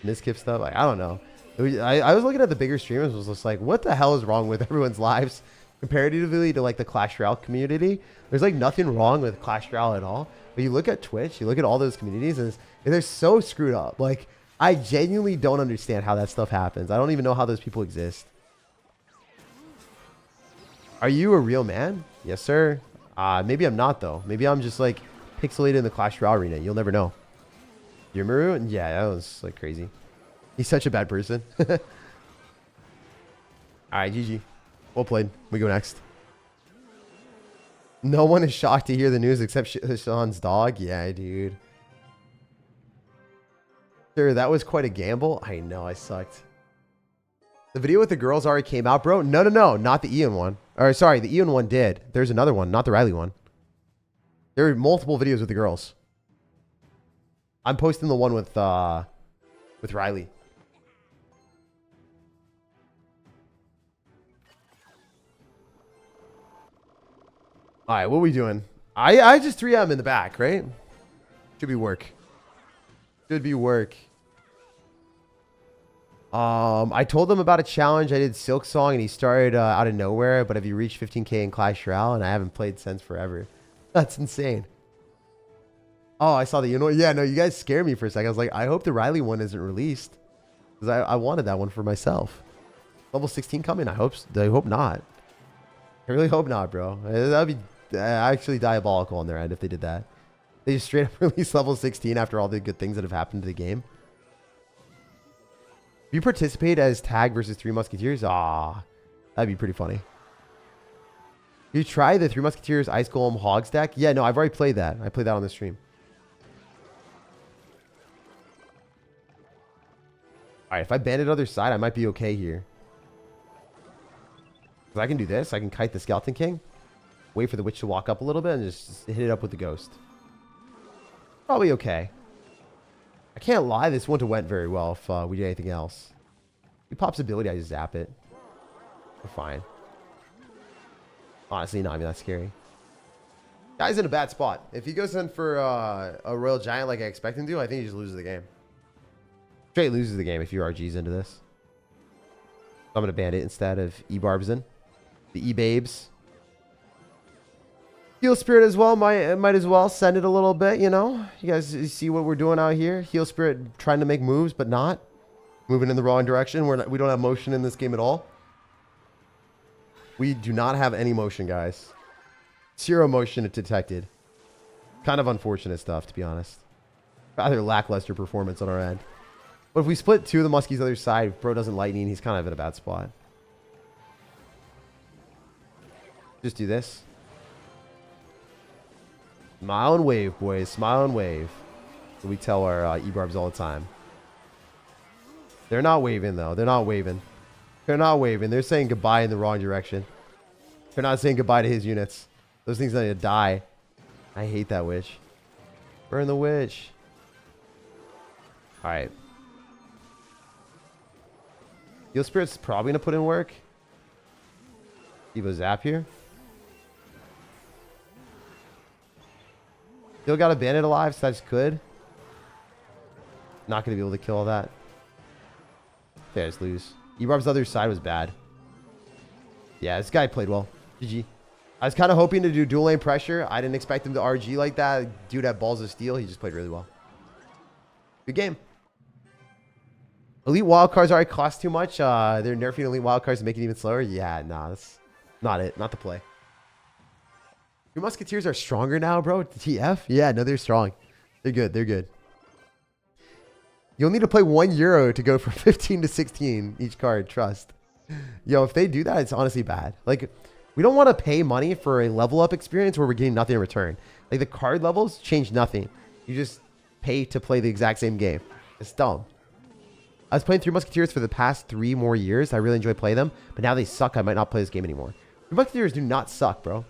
A: Miskiff stuff. Like, I don't know. I was looking at the bigger streamers, was just like, what the hell is wrong with everyone's lives comparatively to like the Clash Royale community? There's like nothing wrong with Clash Royale at all. But you look at Twitch, you look at all those communities, and they're so screwed up. Like, I genuinely don't understand how that stuff happens. I don't even know how those people exist. Are you a real man? Yes, sir. Maybe I'm not, though. Maybe I'm just like pixelated in the Clash Royale arena. You'll never know. You're Maru? Yeah, that was like crazy. He's such a bad person. All right, GG. Well played. We go next. No one is shocked to hear the news except Sean's dog. Yeah, dude. Sure, that was quite a gamble. I know, I sucked. The video with the girls already came out, bro. No. Not the Ian one. Or, sorry, the Ian one did. There's another one, not the Riley one. There are multiple videos with the girls. I'm posting the one with Riley. All right, what are we doing? I just 3M in the back, right? Should be work. Should be work. I told him about a challenge. I did Silk Song, and he started out of nowhere. But have you reached 15K in Clash Royale? And I haven't played since forever. That's insane. Oh, I saw the, yeah, no, you guys scared me for a second. I was like, I hope the Riley one isn't released, because I wanted that one for myself. Level 16 coming. I hope not. I really hope not, bro. That'd be actually diabolical on their end if they did that. They just straight up release level 16 after all the good things that have happened to the game. If you participate as tag versus 3 Musketeers, that'd be pretty funny. You try the 3 Musketeers Ice Golem Hogs deck? Yeah, no, I've already played that. I played that on the stream. All right, if I banded other side, I might be okay here. Because I can do this. I can kite the Skeleton King. Wait for the witch to walk up a little bit and just hit it up with the ghost. Probably okay. I can't lie, this wouldn't have went very well if we did anything else. He pops ability, I just zap it. We're fine. Honestly, not even that scary. Guy's in a bad spot. If he goes in for a Royal Giant like I expect him to, I think he just loses the game. Straight loses the game if you RG's into this. I'm going to ban it instead of E-Barbs in. The E-Babes. Heal Spirit as well. Might as well send it a little bit, you know. You guys see what we're doing out here. Heal Spirit trying to make moves, but not. Moving in the wrong direction. We don't have motion in this game at all. We do not have any motion, guys. 0 motion detected. Kind of unfortunate stuff, to be honest. Rather lackluster performance on our end. But if we split 2 of the Muskies other side, if Bro doesn't lightning, he's kind of in a bad spot. Just do this. Smile and wave, boys. Smile and wave. So we tell our E-Barbs all the time. They're not waving, though. They're not waving. They're not waving. They're saying goodbye in the wrong direction. They're not saying goodbye to his units. Those things need to die. I hate that witch. Burn the witch. Alright. Heal Spirit's probably going to put in work. Evo Zap here. Still got a bandit alive, so that's good. Not going to be able to kill all that. Okay, I just lose. E-Barb's other side was bad. Yeah, this guy played well. GG. I was kind of hoping to do dual lane pressure. I didn't expect him to RG like that. Dude had balls of steel. He just played really well. Good game. Elite wildcards already cost too much. They're nerfing elite wildcards to make it even slower. Yeah, nah, that's not it. Not the play. Your Musketeers are stronger now, bro. TF? Yeah, no, they're strong. They're good. They're good. You'll need to play €1 to go from 15 to 16 each card. Trust. Yo, if they do that, it's honestly bad. Like, we don't want to pay money for a level up experience where we're getting nothing in return. Like, the card levels change nothing. You just pay to play the exact same game. It's dumb. I was playing 3 Musketeers for the past 3 more years. I really enjoy playing them, but now they suck. I might not play this game anymore. The Musketeers do not suck, bro.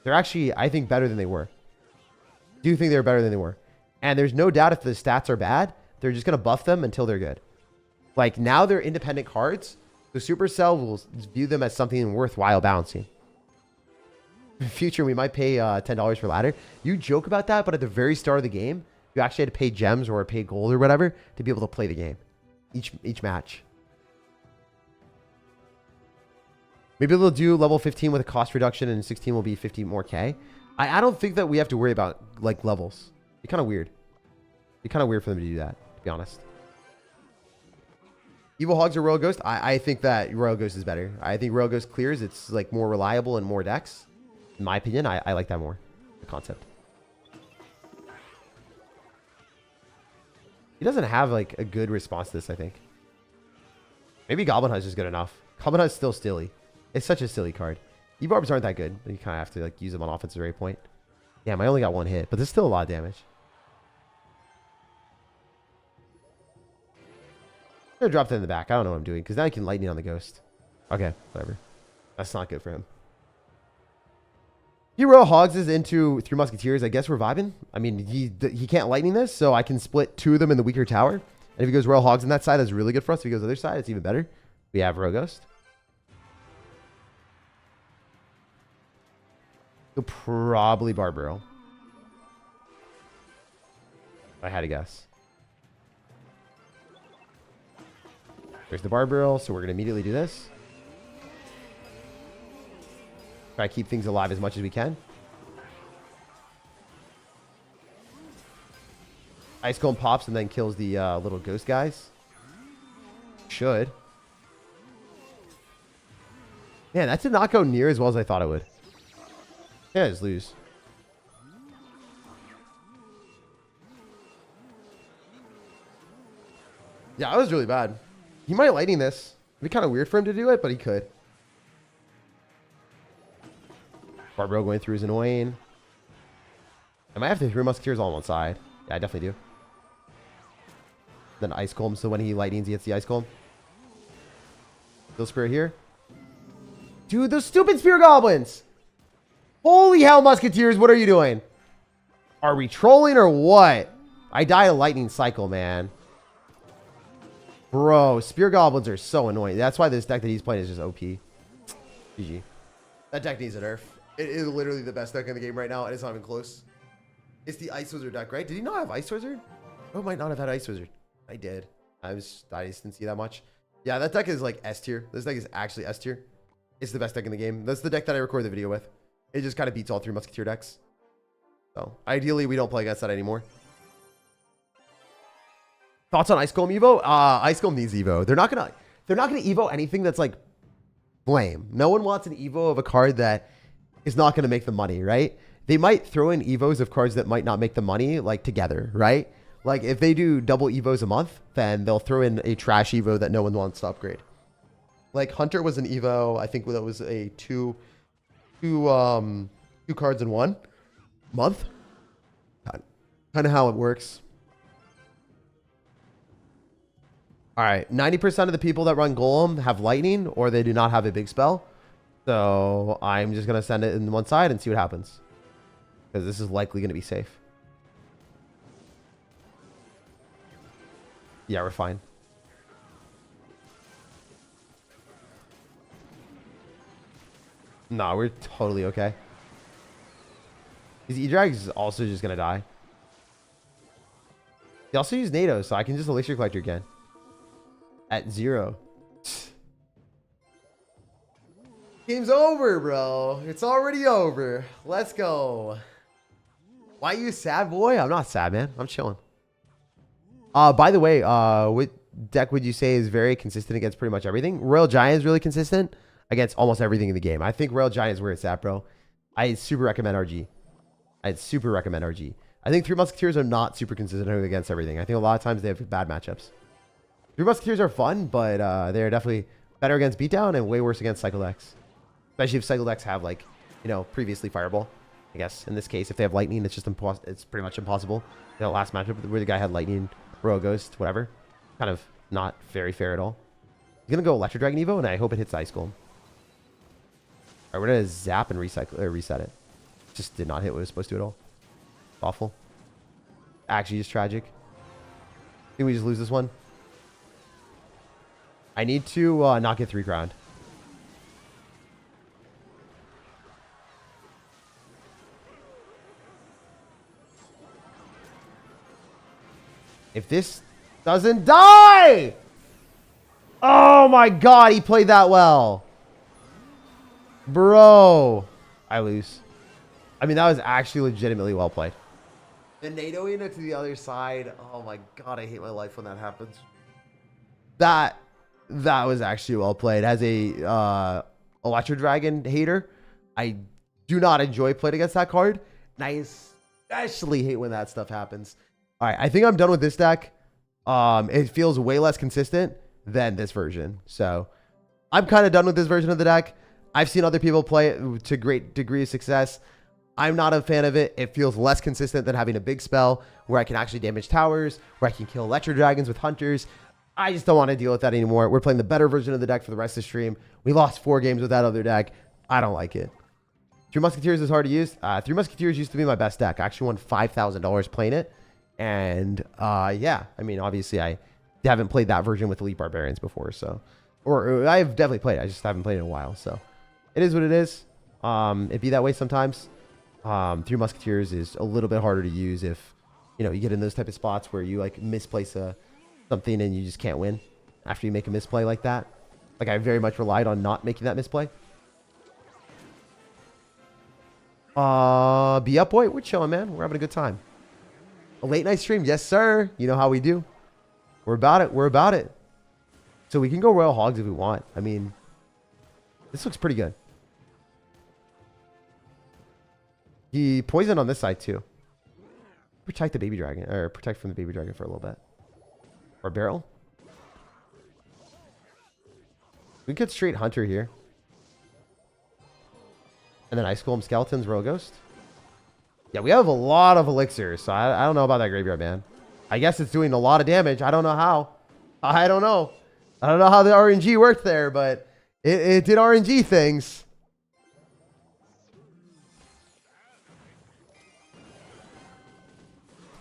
A: They're actually, I think, better than they were. Do think they're better than they were. And there's no doubt if the stats are bad, they're just going to buff them until they're good. Like, now they're independent cards. So Supercell will view them as something worthwhile balancing. In the future, we might pay $10 for ladder. You joke about that, but at the very start of the game, you actually had to pay gems or pay gold or whatever to be able to play the game. Each match. Maybe they'll do level 15 with a cost reduction and 16 will be 50 more K. I don't think that we have to worry about like levels. It's kind of weird. It's kind of weird for them to do that, to be honest. Evil Hogs or Royal Ghost? I think that Royal Ghost is better. I think Royal Ghost clears. It's like more reliable and more decks. In my opinion, I like that more. The concept. He doesn't have like a good response to this, I think. Maybe Goblin Hunt is good enough. Goblin Hunt is still silly. It's such a silly card. E-Barbs aren't that good. You kind of have to like use them on offensive rate point. Damn, I only got 1 hit, but there's still a lot of damage. I'm going to drop that in the back. I don't know what I'm doing because now I can lightning on the ghost. Okay, whatever. That's not good for him. He Royal Hogs is into 3 Musketeers. I guess we're vibing. I mean, he can't lightning this, so I can split 2 of them in the weaker tower. And if he goes Royal Hogs on that side, that's really good for us. If he goes the other side, it's even better. We have Royal Ghost. He'll probably Barbaro. I had to guess. There's the Barbaro, so we're going to immediately do this. Try to keep things alive as much as we can. Ice Golem pops and then kills the little ghost guys. Should. Man, that did not go near as well as I thought it would. Yeah, just lose. Yeah, that was really bad. He might lightning this. It'd be kind of weird for him to do it, but he could. Barbaro going through is annoying. I might have to 3 Musketeers all on one side. Yeah, I definitely do. Then Ice Golem, so when he lightnings, he gets the Ice Golem. Still Spirit here. Dude, those stupid Spear Goblins! Holy hell, Musketeers, what are you doing? Are we trolling or what? I died a lightning cycle, man. Bro, spear goblins are so annoying. That's why this deck that he's playing is just OP. GG. That deck needs a nerf. It is literally the best deck in the game right now, and it's not even close. It's the Ice Wizard deck, right? Did he not have Ice Wizard? Oh, might not have had Ice Wizard. I did. I just didn't see that much. Yeah, that deck is like S tier. This deck is actually S tier. It's the best deck in the game. That's the deck that I record the video with. It just kind of beats all 3 Musketeer decks. So ideally, we don't play against that anymore. Thoughts on Ice Golem Evo? Ice Golem needs Evo. They're not gonna Evo anything that's like lame. No one wants an Evo of a card that is not gonna make the money, right? They might throw in Evos of cards that might not make the money, like together, right? Like if they do double Evos a month, then they'll throw in a trash Evo that no one wants to upgrade. Like Hunter was an Evo. I think that was a two cards in 1 month. Kind of how it works. All right, 90% of the people that run Golem have lightning or they do not have a big spell. So I'm just going to send it in one side and see what happens. Because this is likely going to be safe. Yeah, we're fine. Nah, we're totally okay. His E-Drag is also just going to die. He also used NATO, so I can just Elixir Collector again. At 0. Game's over, bro. It's already over. Let's go. Why are you sad, boy? I'm not sad, man. I'm chilling. By the way, what deck would you say is very consistent against pretty much everything? Royal Giant is really consistent against almost everything in the game. I think Royal Giant is where it's at, bro. I super recommend RG. I'd super recommend RG. I think 3 Musketeers are not super consistent against everything. I think a lot of times they have bad matchups. 3 Musketeers are fun, but they're definitely better against Beatdown and way worse against Cycle decks. Especially if Cycle decks have, like, you know, previously Fireball. I guess in this case, if they have Lightning, it's just it's pretty much impossible. The last matchup where the guy had Lightning, Royal Ghost, whatever. Kind of not very fair at all. He's going to go Electro Dragon Evo, and I hope it hits Ice Golem. Alright, we're going to zap and reset it. Just did not hit what it was supposed to at all. Awful. Actually, just tragic. I think we just lose this one. I need to not get 3 crowned. If this doesn't die! Oh my god, he played that well. Bro. I lose. I mean, that was actually legitimately well played. The NATOing it to the other side. Oh my god, I hate my life when that happens. That was actually well played. As a Electro Dragon hater, I do not enjoy playing against that card. And I especially hate when that stuff happens. All right, I think I'm done with this deck. It feels way less consistent than this version. So I'm kind of done with this version of the deck. I've seen other people play it to great degree of success. I'm not a fan of it. It feels less consistent than having a big spell where I can actually damage towers, where I can kill Electro Dragons with Hunters. I just don't want to deal with that anymore. We're playing the better version of the deck for the rest of the stream. We lost 4 games with that other deck. I don't like it. 3 Musketeers is hard to use. 3 Musketeers used to be my best deck. I actually won $5,000 playing it. And yeah, I mean, obviously I haven't played that version with Elite Barbarians before. So, or I've definitely played it. I just haven't played it in a while. So it is what it is. It'd be that way sometimes. 3 Musketeers is a little bit harder to use if, you know, you get in those type of spots where you like misplace something and you just can't win after you make a misplay like that. Like I very much relied on not making that misplay. Be up, boy. We're chilling, man. We're having a good time. A late night stream, yes, sir. You know how we do. We're about it. We're about it. So we can go Royal Hogs if we want. I mean, this looks pretty good. He poisoned on this side too. Protect the baby dragon, or protect from the baby dragon for a little bit. Or barrel. We could straight Hunter here. And then Ice Golem Skeletons, Royal Ghost. Yeah, we have a lot of elixirs, so I don't know about that graveyard, man. I guess it's doing a lot of damage. I don't know how. I don't know. I don't know how the RNG worked there, but it did RNG things.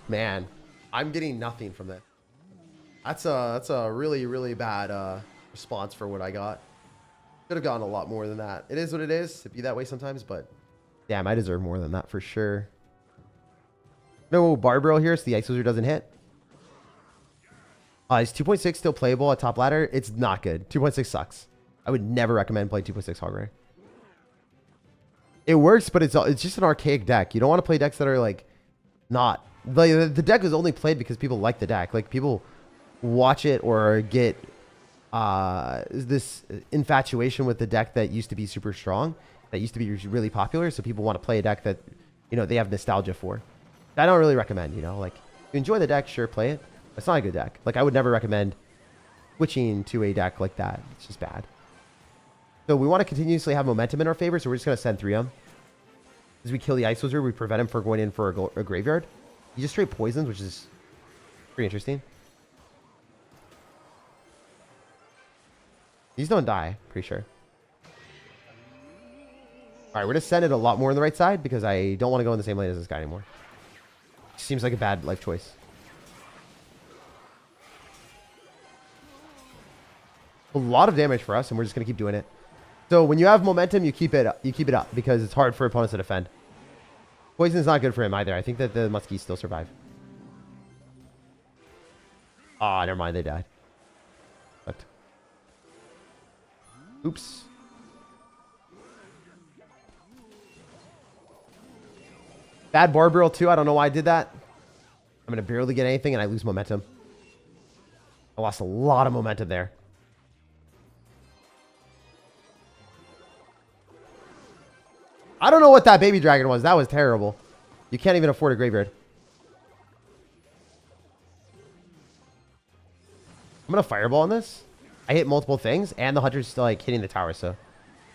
A: Man, I'm getting nothing from this. That's a really, really bad response for what I got. Could have gotten a lot more than that. It is what it is. It'd be that way sometimes, but damn, I deserve more than that for sure. No barbell here, so the Ice Wizard doesn't hit. Is 2.6 still playable at top ladder? It's not good. 2.6 sucks. I would never recommend playing 2.6 Hog Rider. It works, but it's just an archaic deck. You don't want to play decks that are like not like the deck is only played because people like the deck. Like people watch it or get this infatuation with the deck that used to be super strong, that used to be really popular. So people want to play a deck that, you know, they have nostalgia for. I don't really recommend, you know, like you enjoy the deck, sure, play it. It's not a good deck. Like I would never recommend switching to a deck like that. It's just bad. So we want to continuously have momentum in our favor. So we're just going to send 3 of them. As we kill the Ice Wizard, we prevent him from going in for a graveyard. He just straight poisons, which is pretty interesting. These don't die, pretty sure. All right, we're going to send it a lot more on the right side because I don't want to go in the same lane as this guy anymore. Seems like a bad life choice. A lot of damage for us, and we're just going to keep doing it. So when you have momentum, you keep it up because it's hard for opponents to defend. Poison is not good for him either. I think that the Muskies still survive. Ah, never mind. They died. But oops. Bad Barbarial too. I don't know why I did that. I'm going to barely get anything, and I lose momentum. I lost a lot of momentum there. I don't know what that baby dragon was. That was terrible. You can't even afford a graveyard. I'm going to fireball on this. I hit multiple things, and the hunter's still like hitting the tower, so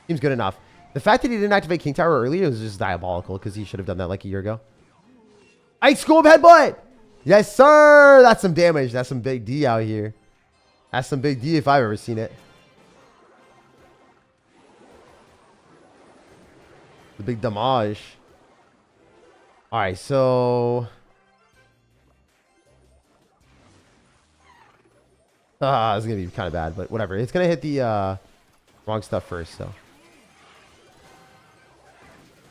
A: seems good enough. The fact that he didn't activate King Tower earlier was just diabolical because he should have done that like a year ago. Ice Golem Headbutt! Yes, sir! That's some damage. That's some big D out here. That's some big D if I've ever seen it. The big damage. Alright, so... it's going to be kind of bad, but whatever. It's going to hit the wrong stuff first, so...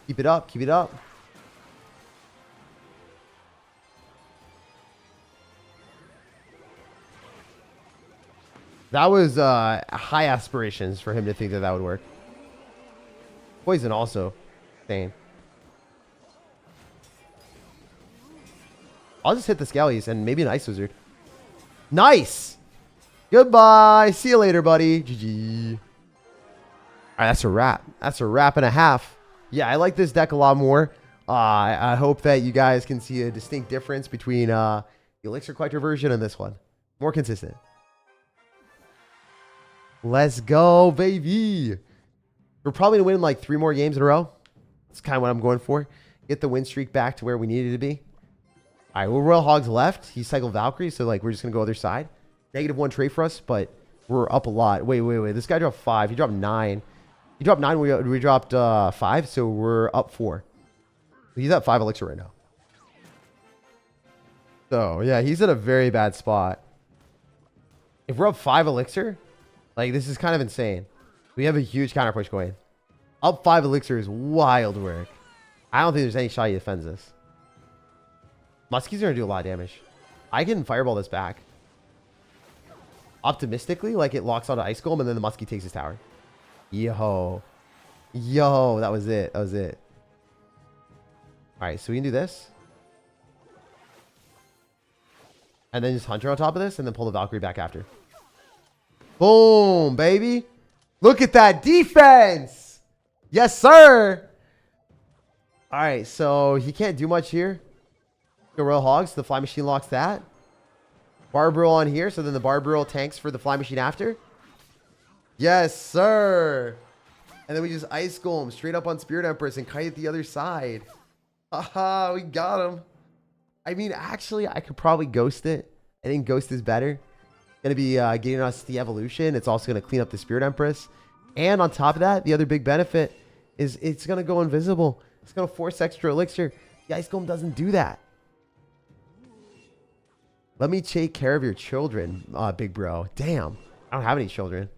A: Keep it up, keep it up. That was high aspirations for him to think that that would work. Poison also. Same. I'll just hit the Skellies and maybe an Ice Wizard. Nice! Goodbye! See you later, buddy. GG. Alright, that's a wrap. That's a wrap and a half. Yeah, I like this deck a lot more. I hope that you guys can see a distinct difference between the Elixir Collector version and this one. More consistent. Let's go, baby. We're probably going to win like 3 more games in a row. That's kind of what I'm going for. Get the win streak back to where we needed to be. All right, well, Royal Hog's left. He cycled Valkyrie, so like we're just going to go other side. -1 trade for us, but we're up a lot. Wait. This guy dropped 5. He dropped 9. He dropped 9. We dropped 5, so we're up 4. He's at 5 elixir right now. So, yeah, he's in a very bad spot. If we're up 5 elixir, like, this is kind of insane. We have a huge counter push going. Up 5 elixir is wild work. I don't think there's any shot he defends this. Muskie's going to do a lot of damage. I can fireball this back. Optimistically, like it locks onto Ice Golem and then the Muskie takes his tower. Yo, that was it. That was it. All right, so we can do this. And then just Hunter on top of this and then pull the Valkyrie back after. Boom, baby. Look at that defense. Yes, sir. All right, so he can't do much here. The Royal Hogs, the Fly Machine locks that. Barbarial on here, so then the Barbarial tanks for the Fly Machine after. Yes, sir. And then we just Ice Golem straight up on Spirit Empress and kite at the other side. Haha, we got him. I mean, actually, I could probably ghost it. I think ghost is better. Going to be getting us the evolution. It's also going to clean up the Spirit Empress. And on top of that, the other big benefit is it's going to go invisible. It's going to force extra elixir. The Ice Golem doesn't do that. Let me take care of your children, big bro. Damn. I don't have any children.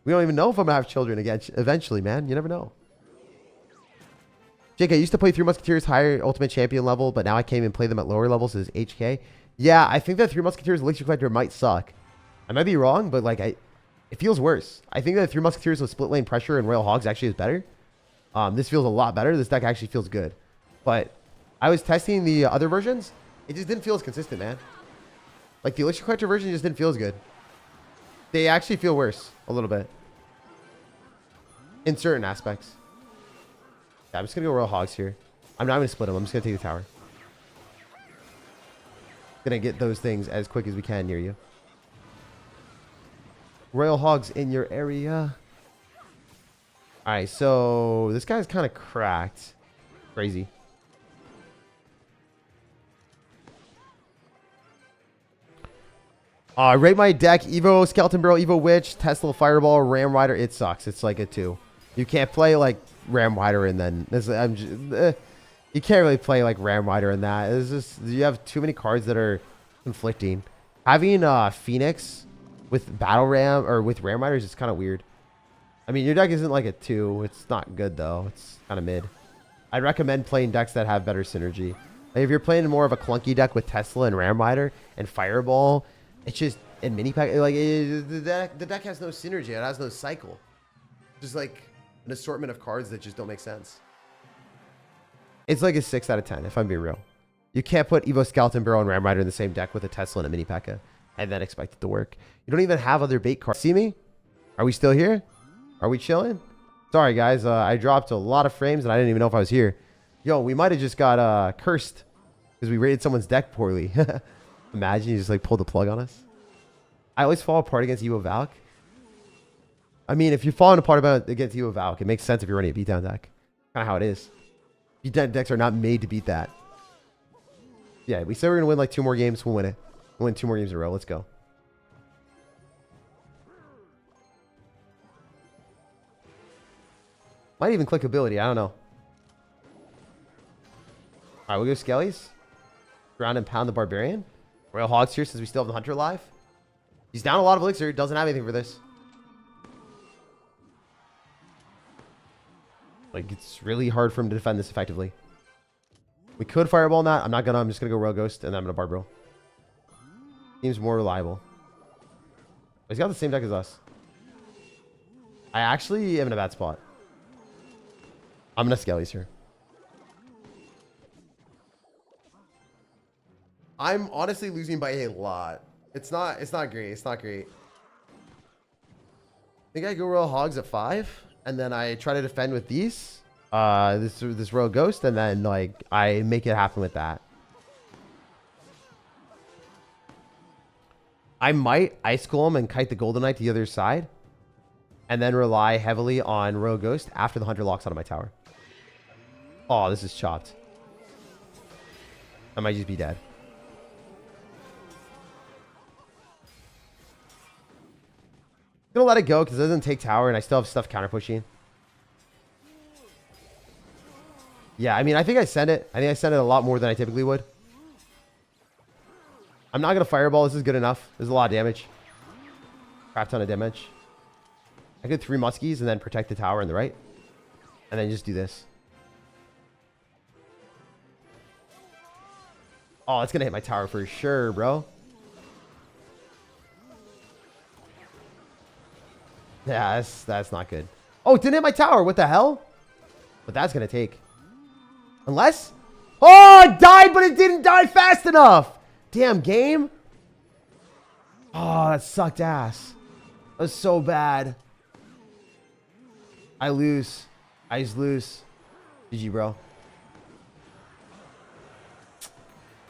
A: We don't even know if I'm going to have children again eventually, man. You never know. Jake, I used to play Three Musketeers higher Ultimate Champion level, but now I can't even play them at lower levels as HK. Yeah, I think that Three Musketeers Elixir Collector might suck. I might be wrong, but like it feels worse. I think that Three Musketeers with Split Lane Pressure and Royal Hogs actually is better. This feels a lot better. This deck actually feels good. But I was testing the other versions. It just didn't feel as consistent, man. Like the Elixir Collector version just didn't feel as good. They actually feel worse a little bit. In certain aspects. Yeah, I'm just going to go Royal Hogs here. I'm not going to split them. I'm just going to take the tower. Going to get those things as quick as we can near you. Royal Hogs in your area. Alright, so this guy's kind of cracked. Crazy. Rate my deck. Evo Skeleton Barrel, Evo Witch, Tesla Fireball, Ram Rider. It sucks. It's like a 2. You can't play like Ram Rider and then you can't really play like Ram Rider in that. It's just you have too many cards that are conflicting. Having Phoenix with Battle Ram or with Ram Riders is kind of weird. I mean, your deck isn't like a 2. It's not good though. It's kind of mid. I'd recommend playing decks that have better synergy. Like if you're playing more of a clunky deck with Tesla and Ram Rider and Fireball, it's just in mini pack like the deck has no synergy. It has no cycle. Just like an assortment of cards that just don't make sense. It's like a 6 out of 10 if I'm being real. You can't put Evo Skeleton Barrel and Ram Rider in the same deck with a Tesla and a mini P.E.K.K.A. and then expect it to work. You don't even have other bait cards. See me? Are we still here? Are we chilling? Sorry guys, I dropped a lot of frames and I didn't even know if I was here. Yo, we might have just got cursed because we rated someone's deck poorly. Imagine you just like pulled the plug on us. I always fall apart against Evo Valk. I mean, if you're falling apart against Evo Valk, it makes sense if you're running a beatdown deck. Kind of how it is. Beatdown decks are not made to beat that. Yeah, we said we're going to win like 2 more games. We'll win it. We'll win 2 more games in a row. Let's go. Might even click ability. I don't know. All right, we'll go Skellies. Ground and pound the Barbarian. Royal Hogs here since we still have the Hunter alive. He's down a lot of elixir. Doesn't have anything for this. Like, it's really hard for him to defend this effectively. We could Fireball that. I'm not gonna. I'm just gonna go Royal Ghost and then I'm gonna Barbaro. Seems more reliable. He's got the same deck as us. I actually am in a bad spot. I'm gonna Skellies here. I'm honestly losing by a lot. It's not great. It's not great. I think I go Royal Hogs at 5. And then I try to defend with these. This Royal Ghost. And then like I make it happen with that. I might Ice Golem and kite the Golden Knight to the other side. And then rely heavily on Royal Ghost after the Hunter locks onto my tower. Oh, this is chopped. I might just be dead. I'm gonna let it go because it doesn't take tower and I still have stuff counter pushing. Yeah, I mean, I think I sent it. I think I sent it a lot more than I typically would. I'm not gonna Fireball. This is good enough. There's a lot of damage. Crap ton of damage. I could 3 Muskies and then protect the tower on the right. And then just do this. Oh, it's gonna hit my tower for sure, bro. Yeah, that's not good. Oh, it didn't hit my tower. What the hell? But that's going to take. Unless... Oh, it died, but it didn't die fast enough. Damn, game. Oh, that sucked ass. That was so bad. I lose. I just lose. GG, bro.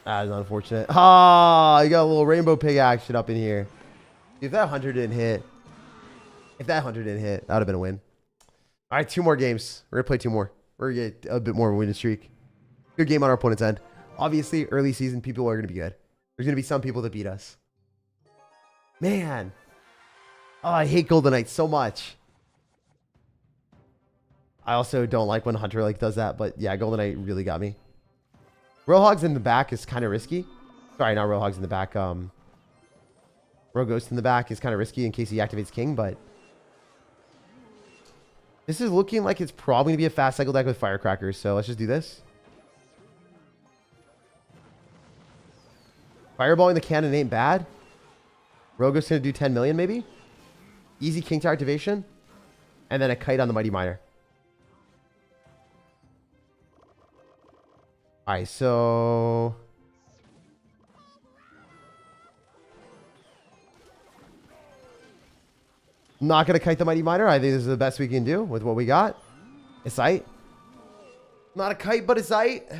A: That is unfortunate. Ah, you got a little rainbow pig action up in here. If that 100 didn't hit... If that 100 didn't hit, that would have been a win. All right, 2 more games. We're going to play 2 more. We're going to get a bit more of a winning streak. Good game on our opponent's end. Obviously, early season, people are going to be good. There's going to be some people that beat us. Man. Oh, I hate Golden Knight so much. I also don't like when Hunter like does that, but yeah, Golden Knight really got me. Royal Hogs in the back is kind of risky. Sorry, not Royal Hogs in the back. Royal Ghost in the back is kind of risky in case he activates King, but this is looking like it's probably going to be a fast cycle deck with Firecrackers, so let's just do this. Fireballing the cannon ain't bad. Royal Ghost going to do 10 million maybe. Easy King Tower activation. And then a kite on the Mighty Miner. Alright, so not going to kite the Mighty Miner. I think this is the best we can do with what we got. A sight. Not a kite, but a sight. If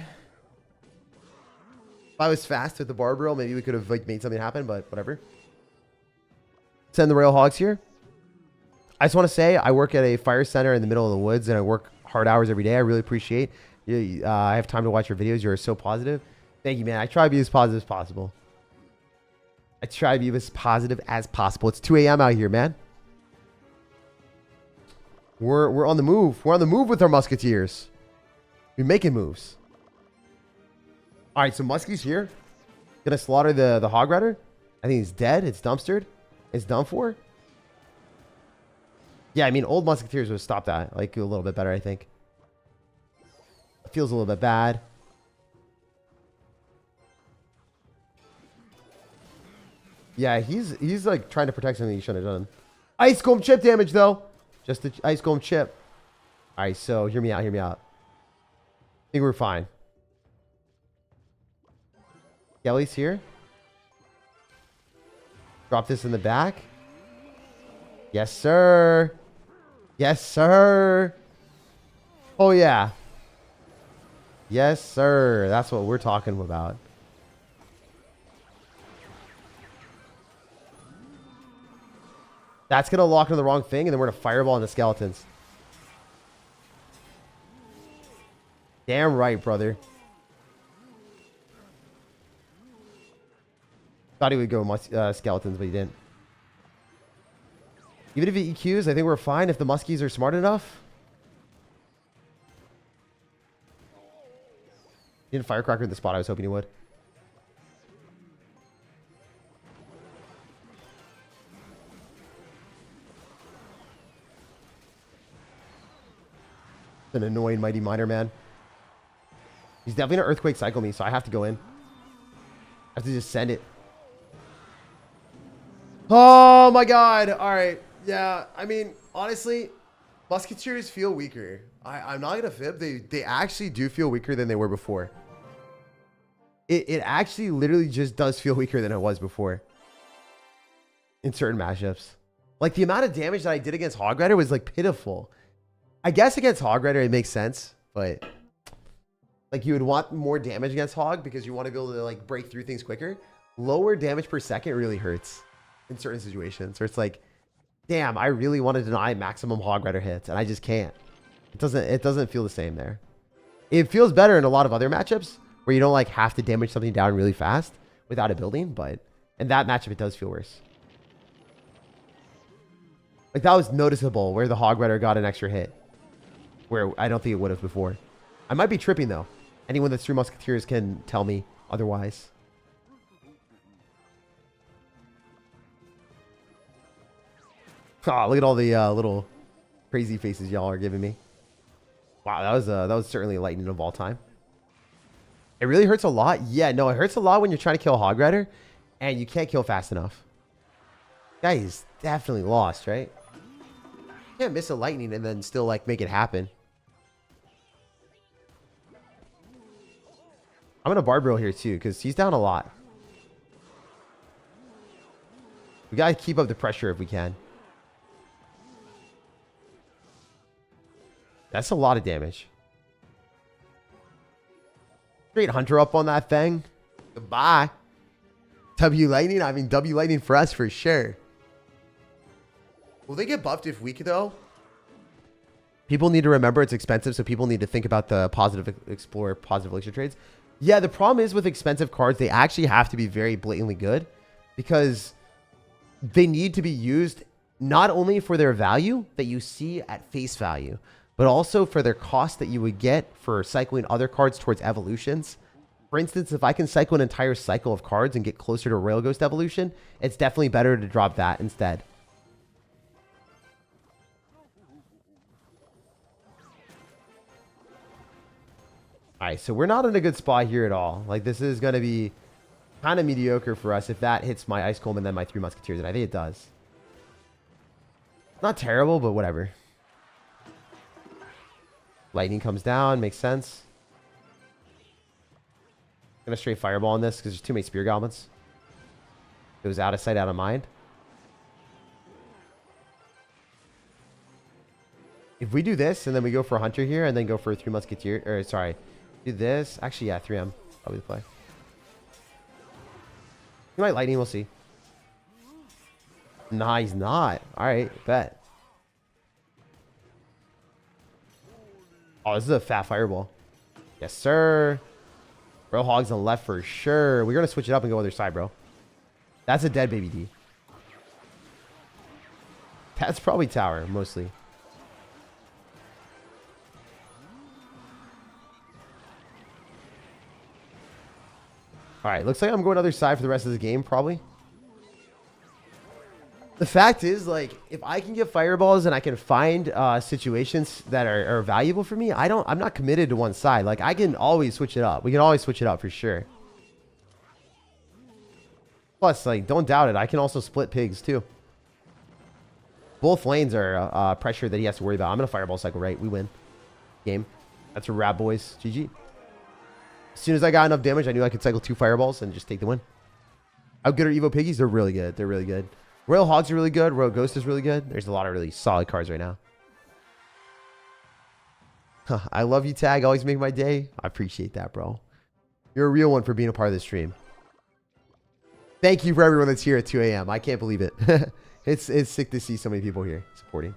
A: I was fast with the Barbarial, maybe we could have like made something happen, but whatever. Send the Royal Hogs here. I just want to say I work at a fire center in the middle of the woods, and I work hard hours every day. I really appreciate I have time to watch your videos. You're so positive. Thank you, man. I try to be as positive as possible. It's 2 a.m. out here, man. We're on the move. We're on the move with our Musketeers. We're making moves. All right, so Muskie's here. Gonna slaughter the Hog Rider. I think he's dead. It's dumpstered. It's done for. Yeah, I mean, old Musketeers would stop that. Like, a little bit better, I think. It feels a little bit bad. Yeah, he's like trying to protect something he shouldn't have done. Ice Golem chip damage, though. Just the Ice Golem chip. All right, so hear me out. Hear me out. I think we're fine. Kelly's here. Drop this in the back. Yes, sir. Yes, sir. Oh, yeah. Yes, sir. That's what we're talking about. That's going to lock into the wrong thing, and then we're going to fireball into skeletons. Damn right, brother. Thought he would go skeletons, but he didn't. Even if he EQs, I think we're fine if the Muskies are smart enough. He didn't Firecracker in the spot I was hoping he would. It's an annoying Mighty Miner, man. He's definitely going to Earthquake cycle me, so I have to go in. I have to just send it. Oh my god. All right. Yeah, I mean, honestly, Musketeers feel weaker. I'm not going to fib. They actually do feel weaker than they were before. It actually literally just does feel weaker than it was before. In certain matchups. Like, the amount of damage that I did against Hog Rider was, like, pitiful. I guess against Hog Rider it makes sense, but like, you would want more damage against Hog because you want to be able to, like, break through things quicker. Lower damage per second really hurts in certain situations where it's like, damn, I really want to deny maximum Hog Rider hits, and I just can't. It doesn't feel the same there. It feels better in a lot of other matchups where you don't like have to damage something down really fast without a building, but in that matchup it does feel worse. Like, that was noticeable where the Hog Rider got an extra hit, where I don't think it would have before. I might be tripping though. Anyone that's through Musketeers can tell me otherwise. Oh, look at all the little crazy faces y'all are giving me. Wow, that was certainly a lightning of all time. It really hurts a lot. Yeah, no, it hurts a lot when you're trying to kill a Hog Rider and you can't kill fast enough. Guy is definitely lost, right? You can't miss a lightning and then still like make it happen. I'm gonna Barbarial here too because he's down a lot. We gotta keep up the pressure if we can. That's a lot of damage. Straight Hunter up on that thing. Goodbye. W Lightning? I mean, W Lightning for us for sure. Will they get buffed if weak though? People need to remember it's expensive, so people need to think about the positive explore, positive elixir trades. Yeah, the problem is with expensive cards, they actually have to be very blatantly good because they need to be used not only for their value that you see at face value, but also for their cost that you would get for cycling other cards towards evolutions. For instance, if I can cycle an entire cycle of cards and get closer to Royal Ghost evolution, it's definitely better to drop that instead. All right, so we're not in a good spot here at all. Like, this is going to be kind of mediocre for us if that hits my Ice Comb and then my 3 Musketeers, and I think it does. Not terrible, but whatever. Lightning comes down, makes sense. Gonna straight Fireball on this because there's too many Spear Goblins. It was out of sight, out of mind. If we do this and then we go for a Hunter here and then go for a 3 Musketeer, or sorry, do this. Actually, yeah, 3M. Probably the play. He might Lightning, we'll see. Nah, he's not. Alright, bet. Oh, this is a fat Fireball. Yes, sir. Bro, Hogs on the left for sure. We're going to switch it up and go other side, bro. That's a dead baby D. That's probably tower, mostly. Alright, looks like I'm going other side for the rest of the game, probably. The fact is, like, if I can get fireballs and I can find situations that are valuable for me, I'm not committed to one side. Like, I can always switch it up. We can always switch it up for sure. Plus, like, don't doubt it. I can also split pigs, too. Both lanes are pressure that he has to worry about. I'm going to fireball cycle, right? We win. Game. That's a wrap, boys. GG. As soon as I got enough damage, I knew I could cycle 2 fireballs and just take the win. How good are Evo Piggies? They're really good. They're really good. Royal Hogs are really good. Royal Ghost is really good. There's a lot of really solid cards right now. I love you, Tag. Always make my day. I appreciate that, bro. You're a real one for being a part of the stream. Thank you for everyone that's here at 2 a.m. I can't believe it. It's sick to see so many people here supporting.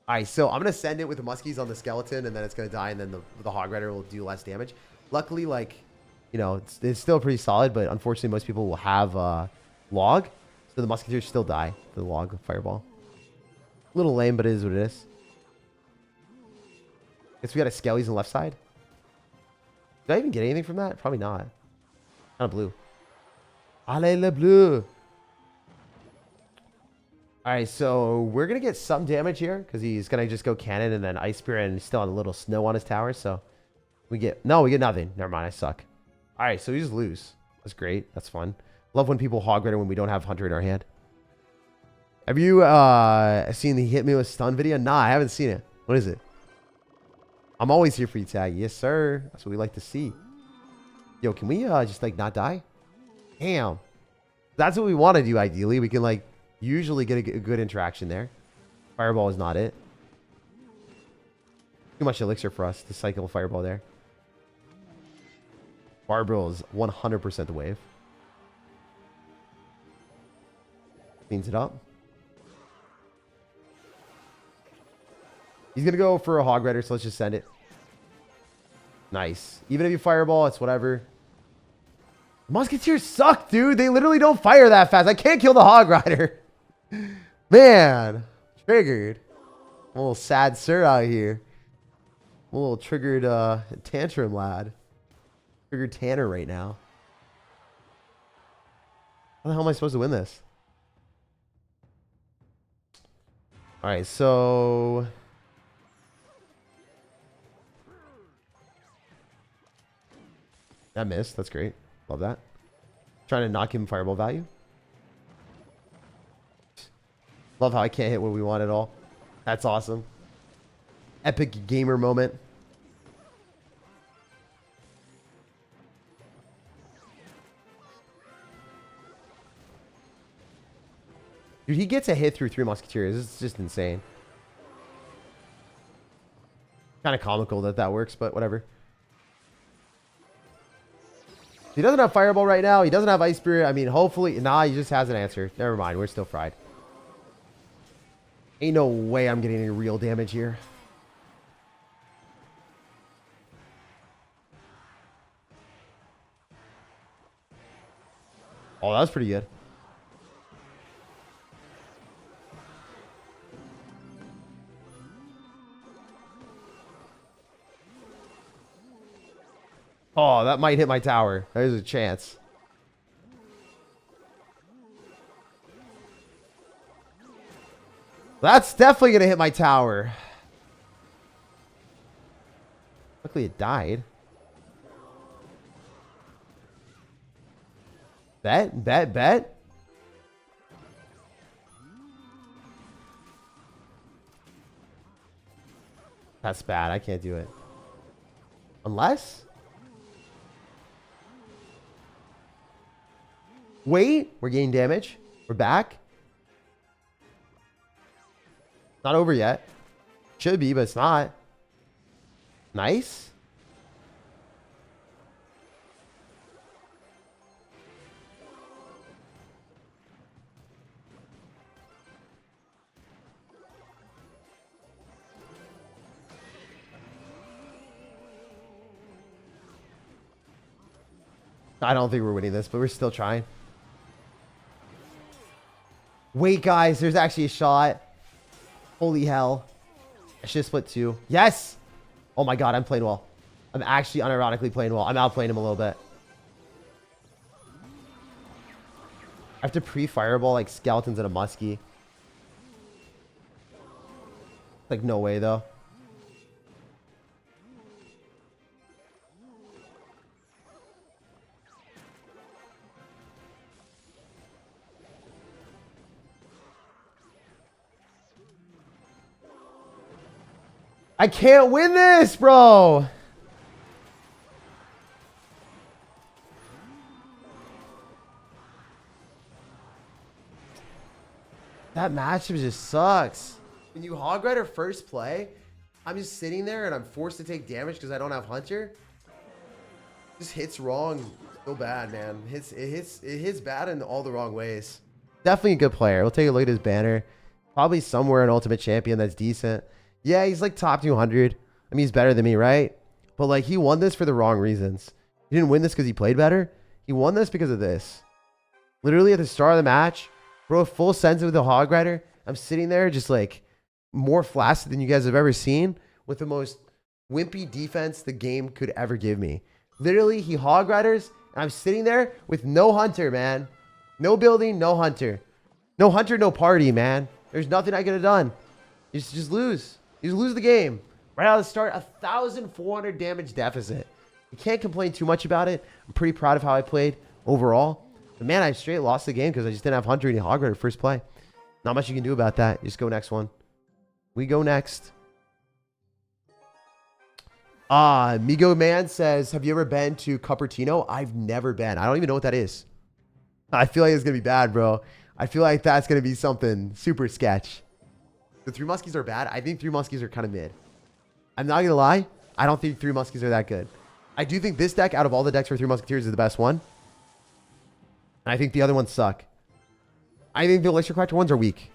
A: All right, so I'm going to send it with the Muskies on the skeleton, and then it's going to die, and then the Hog Rider will do less damage. Luckily, like, you know, it's still pretty solid, but unfortunately, most people will have log. So the Musketeers still die for the log fireball. A little lame, but it is what it is. Guess we got a Skellies on the left side. Did I even get anything from that? Probably not. Kind of blue. Allez le bleu. Alright, so we're going to get some damage here because he's going to just go cannon and then Ice Spear and he's still on a little snow on his tower. So we get nothing. Never mind, I suck. Alright, so we just lose. That's great. That's fun. Love when people hog rider when we don't have Hunter in our hand. Have you seen the Hit Me With Stun video? Nah, I haven't seen it. What is it? I'm always here for you, Tag. Yes, sir. That's what we like to see. Yo, can we just like not die? Damn. That's what we want to do ideally. We can like usually get a good interaction there. Fireball is not it. Too much elixir for us to cycle a fireball there. Barbril is 100% the wave. Cleans it up. He's going to go for a Hog Rider, so let's just send it. Nice. Even if you fireball, it's whatever. Musketeers suck, dude. They literally don't fire that fast. I can't kill the Hog Rider. Man. Triggered. I'm a little sad sir out here. I'm a little triggered tantrum lad. Triggered Tanner right now. How the hell am I supposed to win this? Alright, so... that missed. That's great. Love that. Trying to not give him fireball value. Love how I can't hit what we want at all. That's awesome. Epic gamer moment. Dude, he gets a hit through 3 Musketeers. It's just insane. Kind of comical that works, but whatever. He doesn't have Fireball right now. He doesn't have Ice Spirit. I mean, hopefully... nah, he just has an answer. Never mind. We're still fried. Ain't no way I'm getting any real damage here. Oh, that was pretty good. Oh, Oh, that might hit my tower. There's a chance. That's definitely going to hit my tower. Luckily, it died. Bet, bet, bet. That's bad. I can't do it. Unless... Wait. We're gaining damage. We're back. Not over yet. Should be, but it's not. Nice. I don't think we're winning this, but we're still trying. Wait, guys. There's actually a shot. Holy hell. I should have split 2. Yes! Oh my god, I'm playing well. I'm actually unironically playing well. I'm outplaying him a little bit. I have to pre-fireball like skeletons in a muskie. Like, no way, though. I can't win this, bro. That matchup just sucks. When you hog rider first play, I'm just sitting there and I'm forced to take damage because I don't have Hunter. Just hits wrong so bad, man. It hits bad in all the wrong ways. Definitely a good player. We'll take a look at his banner. Probably somewhere an Ultimate Champion that's decent. Yeah, he's like top 200. I mean, he's better than me, right? But like, he won this for the wrong reasons. He didn't win this because he played better. He won this because of this. Literally at the start of the match, bro, full sense with the hog rider. I'm sitting there just like more flaccid than you guys have ever seen with the most wimpy defense the game could ever give me. Literally, he hog riders, and I'm sitting there with no Hunter, man. No building, no Hunter. No Hunter, no party, man. There's nothing I could have done. You just lose. You just lose the game. Right out of the start, 1,400 damage deficit. You can't complain too much about it. I'm pretty proud of how I played overall. But man, I straight lost the game because I just didn't have Hunter and hog rider first play. Not much you can do about that. Just go next one. We go next. Migo Man says, have you ever been to Cupertino? I've never been. I don't even know what that is. I feel like it's going to be bad, bro. I feel like that's going to be something super sketch. The 3 Muskies are bad. I think 3 Muskies are kind of mid. I'm not going to lie. I don't think 3 Muskies are that good. I do think this deck, out of all the decks for 3 Musketeers, is the best one. And I think the other ones suck. I think the Elixir Collector ones are weak.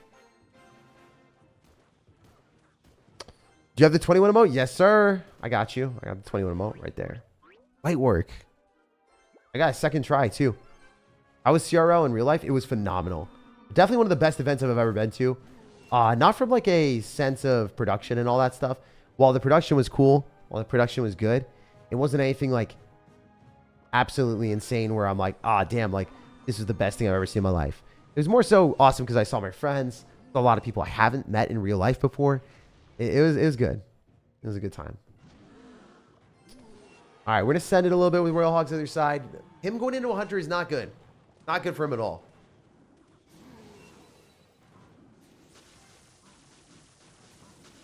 A: Do you have the 21 emote? Yes, sir. I got you. I got the 21 emote right there. Light work. I got a second try, too. How was CRL in real life? It was phenomenal. Definitely one of the best events I've ever been to. Not from like a sense of production and all that stuff. While the production was cool, while the production was good, it wasn't anything like absolutely insane where I'm like, damn, like this is the best thing I've ever seen in my life. It was more so awesome because I saw my friends, a lot of people I haven't met in real life before. It was good. It was a good time. All right, we're going to send it a little bit with Royal Hogs on the other side. Him going into a Hunter is not good. Not good for him at all.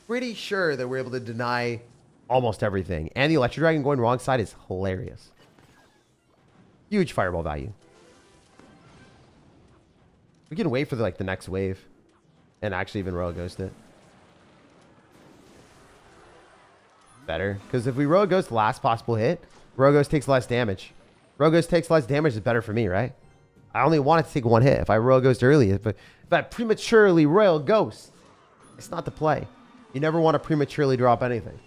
A: Pretty sure that we're able to deny almost everything. And the Electro Dragon going wrong side is hilarious. Huge fireball value. We can wait for the next wave and actually even Royal Ghost it. Better. Because if we Royal Ghost last possible hit, Royal Ghost takes less damage. Royal Ghost takes less damage is better for me, right? I only want it to take 1 hit. If I Royal Ghost early, if I prematurely Royal Ghost, it's not the play. You never want to prematurely drop anything.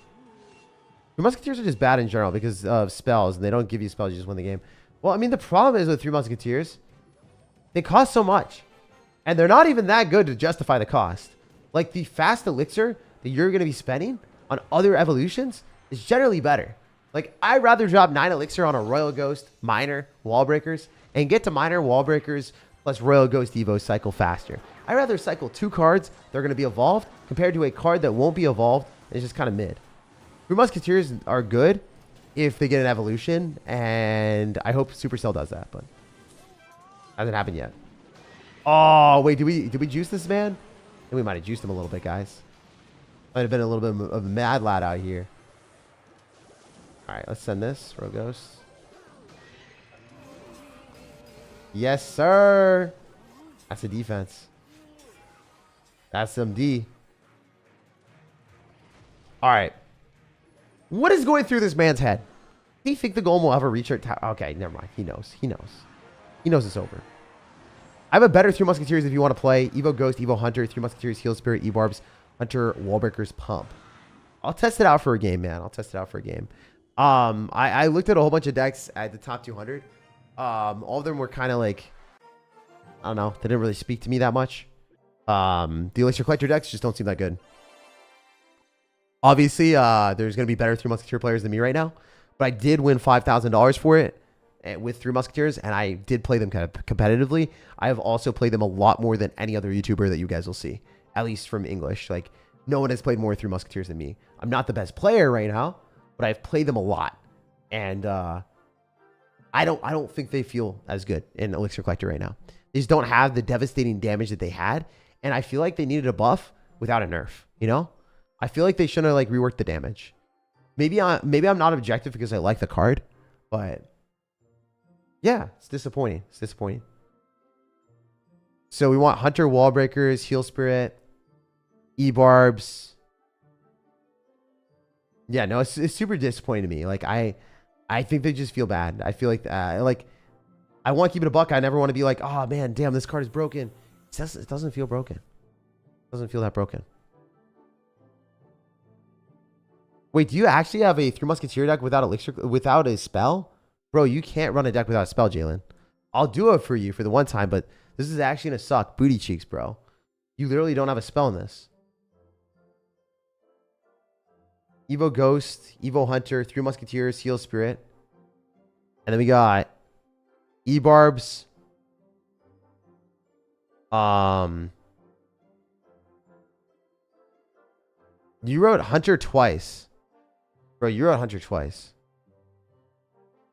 A: The Musketeers are just bad in general because of spells, and they don't give you spells, you just win the game. Well, I mean, the problem is with 3 Musketeers, they cost so much. And they're not even that good to justify the cost. Like, the fast elixir that you're going to be spending on other evolutions is generally better. Like, I'd rather drop 9 elixir on a Royal Ghost, Miner, Wall Breakers, and get to Miner, Wall Breakers, plus Royal Ghost Evo cycle faster. I'd rather cycle 2 cards that are going to be evolved compared to a card that won't be evolved and is just kind of mid. Three Musketeers are good if they get an evolution, and I hope Supercell does that, but hasn't happened yet. Oh, wait, did we juice this man? I think we might have juiced him a little bit, guys. Might have been a little bit of a mad lad out here. All right, let's send this. Royal Ghost. Yes, sir. That's a defense. That's some D. All right. What is going through this man's head? Do you think the golem will ever reach our tower? Okay, never mind. He knows. He knows. He knows it's over. I have a better 3 Musketeers if you want to play. Evo Ghost, Evo Hunter, 3 Musketeers, Heal Spirit, E-Barbs, Hunter, Wallbreakers, Pump. I'll test it out for a game, man. I'll test it out for a game. I looked at a whole bunch of decks at the top 200. All of them were kind of like, I don't know. They didn't really speak to me that much. The Elixir Collector decks just don't seem that good. Obviously, there's going to be better 3 Musketeer players than me right now. But I did win $5,000 for it with 3 Musketeers, and I did play them kind of competitively. I have also played them a lot more than any other YouTuber that you guys will see, at least from English. Like, no one has played more 3 Musketeers than me. I'm not the best player right now, but I've played them a lot. And I don't think they feel as good in Elixir Collector right now. They just don't have the devastating damage that they had, and I feel like they needed a buff without a nerf, you know? I feel like they should have like reworked the damage. Maybe I'm not objective because I like the card, but yeah, it's disappointing. It's disappointing. So we want Hunter, Wall Breakers, Heal Spirit, E-Barbs. Yeah, no, it's super disappointing to me. Like I think they just feel bad. I feel like I want to keep it a buck. I never want to be like, oh man, damn, this card is broken. It doesn't feel broken. It doesn't feel that broken. Wait, do you actually have a 3 Musketeer deck without elixir, without a spell? Bro, you can't run a deck without a spell, Jalen. I'll do it for you for the one time, but this is actually going to suck. Booty cheeks, bro. You literally don't have a spell in this. Evo Ghost, Evo Hunter, 3 Musketeers, Heal Spirit. And then we got E-Barbs. You wrote Hunter twice. Bro, you wrote Hunter twice.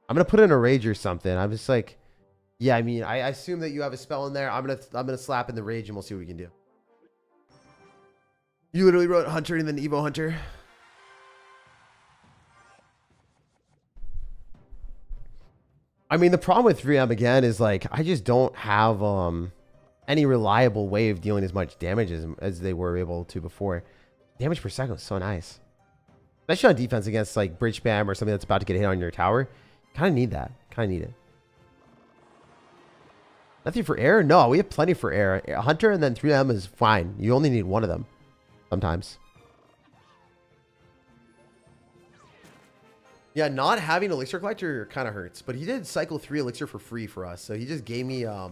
A: I'm gonna put in a rage or something. I'm just like, yeah, I mean, I assume that you have a spell in there. I'm gonna slap in the rage and we'll see what we can do. You literally wrote Hunter and then Evo Hunter. I mean, the problem with 3M again is like I just don't have any reliable way of dealing as much damage as they were able to before. Damage per second was so nice. Especially on defense against like bridge spam or something that's about to get hit on your tower. Kind of need that. Kind of need it. Nothing for air? No, we have plenty for air. Hunter and then 3M is fine. You only need one of them sometimes. Yeah, not having Elixir Collector kind of hurts. But he did cycle 3 Elixir for free for us. So he just gave me... oh,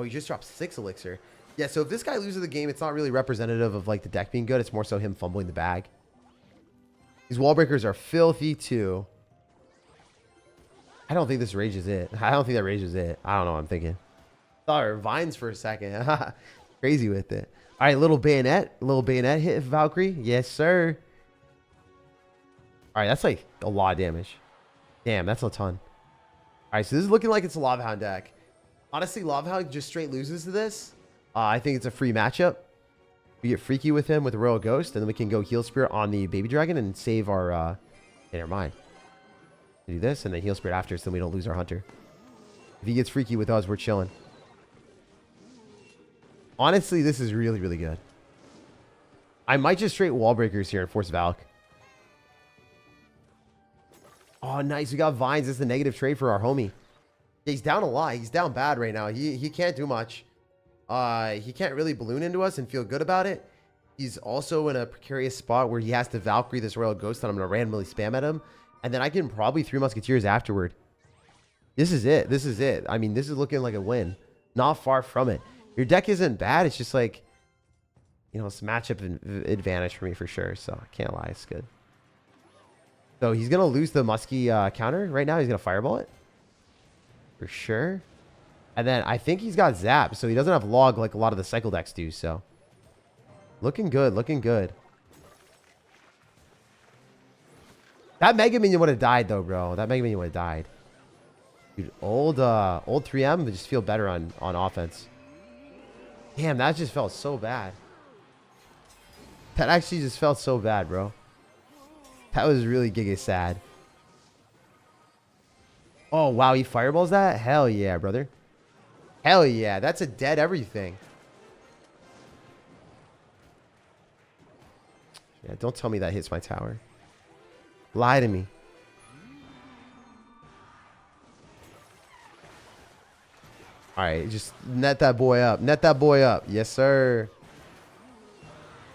A: he just dropped 6 Elixir. Yeah, so if this guy loses the game, it's not really representative of like the deck being good. It's more so him fumbling the bag. These wall breakers are filthy too. I don't think this rage is it. I don't think that rage is it. I don't know what I'm thinking. Thought vines for a second. Crazy with it. All right, little bayonet. Little bayonet hit Valkyrie. Yes, sir. All right, that's like a lot of damage. Damn, that's a ton. All right, so this is looking like it's a Lava Hound deck. Honestly, Lava Hound just straight loses to this. I think it's a free matchup. We get freaky with him with a Royal Ghost, and then we can go Heal Spirit on the Baby Dragon and save our inner mind. Do this, and then Heal Spirit after, so then we don't lose our Hunter. If he gets freaky with us, we're chilling. Honestly, this is really, really good. I might just straight Wall Breakers here and force Valk. Oh, nice. We got Vines. This is the negative trade for our homie. Yeah, he's down a lot. He's down bad right now. He can't do much. He can't really balloon into us and feel good about it. He's also in a precarious spot where he has to Valkyrie this Royal Ghost that I'm going to randomly spam at him. And then I can probably 3 Musketeers afterward. This is it. This is it. I mean, this is looking like a win. Not far from it. Your deck isn't bad. It's just like, you know, it's matchup advantage for me for sure. So I can't lie. It's good. So he's going to lose the Muskie counter right now. He's going to fireball it. For sure. And then I think he's got Zap, so he doesn't have Log like a lot of the Cycle decks do, so. Looking good, looking good. That Mega Minion would have died, though, bro. That Mega Minion would have died. Dude, old 3M would just feel better on offense. Damn, that just felt so bad. That actually just felt so bad, bro. That was really giga sad. Oh, wow, he fireballs that? Hell yeah, brother. Hell yeah, that's a dead everything. Yeah, don't tell me that hits my tower. Lie to me. All right, just net that boy up. Net that boy up. Yes, sir.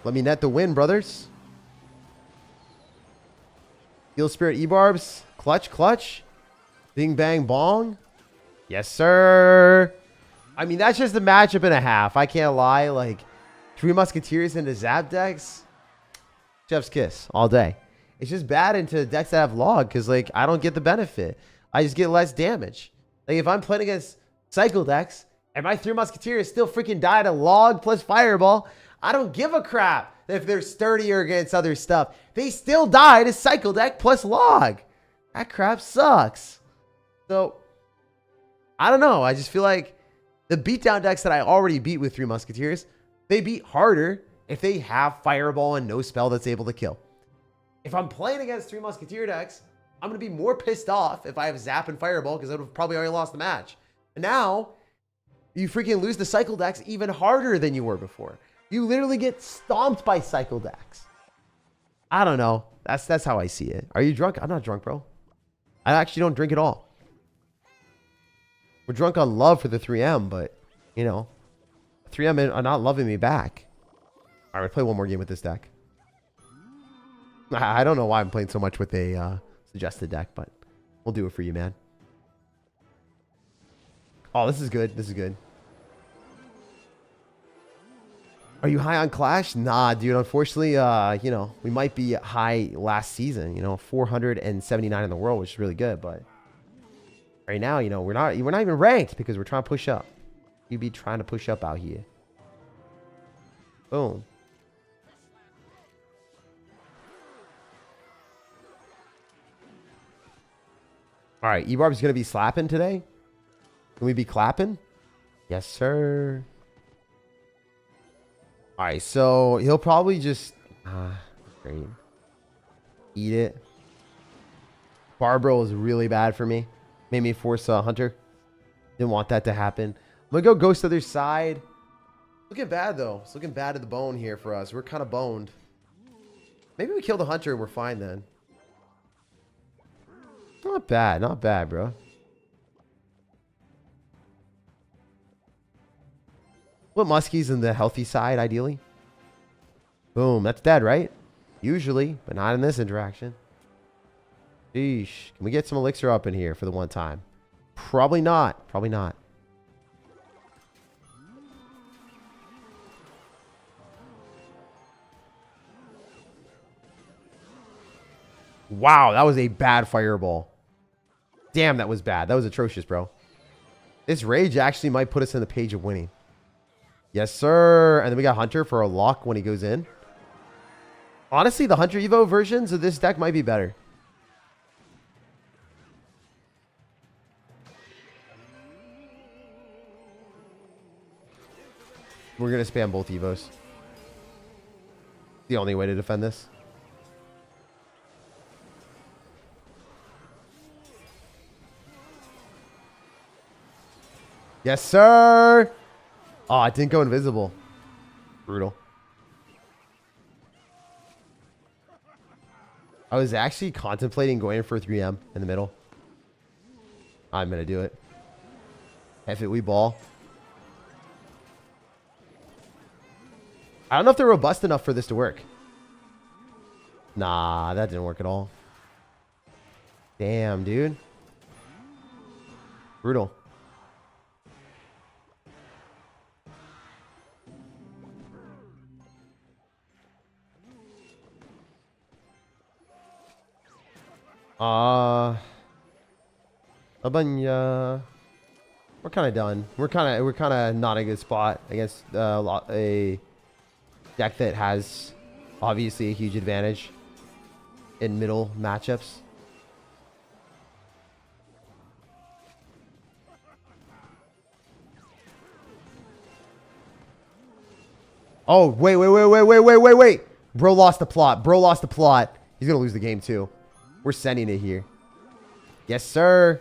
A: Let me net the win, brothers. Steel Spirit E-Barbs. Clutch, clutch. Bing, bang, bong. Yes, sir. I mean, that's just a matchup and a half. I can't lie. Like, 3 Musketeers into Zap decks. Chef's kiss all day. It's just bad into decks that have Log because, like, I don't get the benefit. I just get less damage. Like, if I'm playing against Cycle decks and my 3 Musketeers still freaking die to Log plus Fireball, I don't give a crap if they're sturdier against other stuff. They still die to Cycle deck plus Log. That crap sucks. So, I don't know. I just feel like the beatdown decks that I already beat with 3 Musketeers, they beat harder if they have Fireball and no spell that's able to kill. If I'm playing against 3 Musketeer decks, I'm going to be more pissed off if I have Zap and Fireball because I would have probably already lost the match. And now, you freaking lose the Cycle decks even harder than you were before. You literally get stomped by Cycle decks. I don't know. That's how I see it. Are you drunk? I'm not drunk, bro. I actually don't drink at all. We're drunk on love for the 3M, but, you know, 3M are not loving me back. All right, play one more game with this deck. I don't know why I'm playing so much with a suggested deck, but we'll do it for you, man. Oh, this is good. This is good. Are you high on Clash? Nah, dude. Unfortunately, you know, we might be high last season. You know, 479 in the world, which is really good. But right now, you know, we're not even ranked because we're trying to push up. You be trying to push up out here. Boom. All right, E-Barb's gonna be slapping today. Can we be clapping? Yes, sir. All right, so he'll probably just great. Eat it. Barbro is really bad for me. Made me force a Hunter. Didn't want that to happen. I'm gonna go Ghost other side. Looking bad though. It's looking bad to the bone here for us. We're kind of boned. Maybe we kill the Hunter and we're fine then. Not bad. Not bad, bro. Put Muskies in the healthy side, ideally. Boom. That's dead, right? Usually, but not in this interaction. Sheesh. Can we get some elixir up in here for the one time? Probably not. Probably not. Wow, that was a bad fireball. Damn, that was bad. That was atrocious, bro. This rage actually might put us in the page of winning. Yes, sir. And then we got Hunter for a lock when he goes in. Honestly, the Hunter Evo versions of this deck might be better. We're going to spam both Evos. The only way to defend this. Yes, sir. Oh, it didn't go invisible. Brutal. I was actually contemplating going for 3M in the middle. I'm going to do it. F it, we ball. I don't know if they're robust enough for this to work. Nah, that didn't work at all. Damn, dude. Brutal. Abanya. We're kind of done. We're kind of not in a good spot against a deck that has obviously a huge advantage in middle matchups. Oh, wait. Bro lost the plot. Bro lost the plot. He's going to lose the game too. We're sending it here. Yes, sir.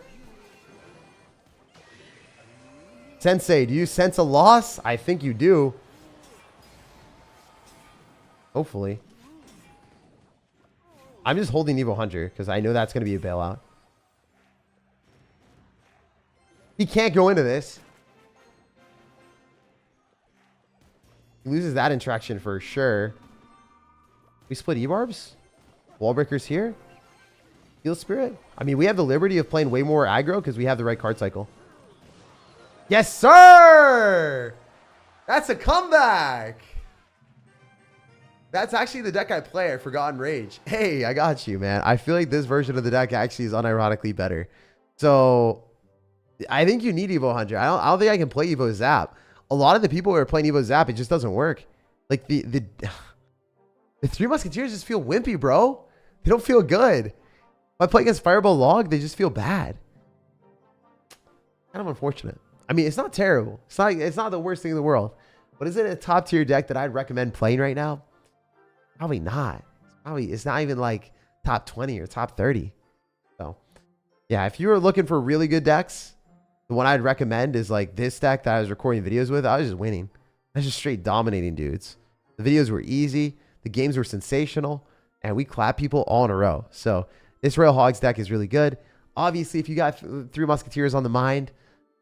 A: Sensei, do you sense a loss? I think you do. Hopefully. I'm just holding Evo Hunter because I know that's going to be a bailout. He can't go into this. He loses that interaction for sure. We split E-Barbs? Wallbreakers here? Heal Spirit? I mean, we have the liberty of playing way more aggro because we have the right card cycle. Yes, sir! That's a comeback! That's actually the deck I play. I Forgotten Rage. Hey, I got you, man. I feel like this version of the deck actually is unironically better. So, I think you need Evo Hunter. I don't think I can play Evo Zap. A lot of the people who are playing Evo Zap, it just doesn't work. Like, the Three Musketeers just feel wimpy, bro. They don't feel good. If I play against Fireball Log, they just feel bad. Kind of unfortunate. I mean, it's not terrible. It's not the worst thing in the world. But is it a top tier deck that I'd recommend playing right now? Probably not. It's not even like top 20 or top 30. So, yeah, if you were looking for really good decks, the one I'd recommend is like this deck that I was recording videos with. I was just winning. I was just straight dominating dudes. The videos were easy. The games were sensational. And we clapped people all in a row. So, this Royal Hogs deck is really good. Obviously, if you got Three Musketeers on the mind,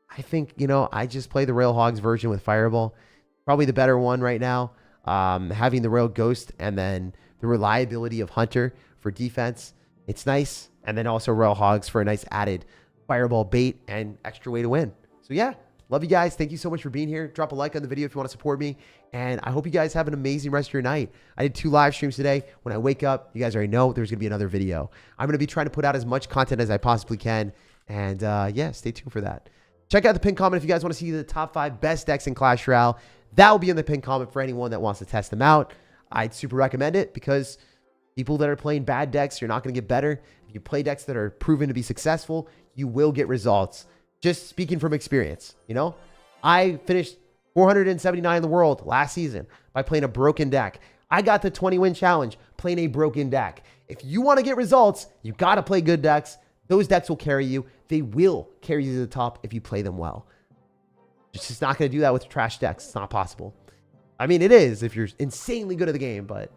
A: I think, you know, I just play the Royal Hogs version with Fireball. Probably the better one right now. Having the Royal Ghost and then the reliability of Hunter for defense. It's nice. And then also Royal Hogs for a nice added Fireball bait and extra way to win. So yeah, love you guys. Thank you so much for being here. Drop a like on the video if you want to support me. And I hope you guys have an amazing rest of your night. I did 2 live streams today. When I wake up, you guys already know there's going to be another video. I'm going to be trying to put out as much content as I possibly can. And yeah, stay tuned for that. Check out the pinned comment if you guys want to see the top 5 best decks in Clash Royale. That will be in the pinned comment for anyone that wants to test them out. I'd super recommend it because people that are playing bad decks, you're not going to get better. If you play decks that are proven to be successful, you will get results. Just speaking from experience, you know? I finished 479 in the world last season by playing a broken deck. I got the 20-win challenge playing a broken deck. If you want to get results, you got to play good decks. Those decks will carry you. They will carry you to the top if you play them well. It's just not going to do that with trash decks. It's not possible. I mean, it is if you're insanely good at the game, but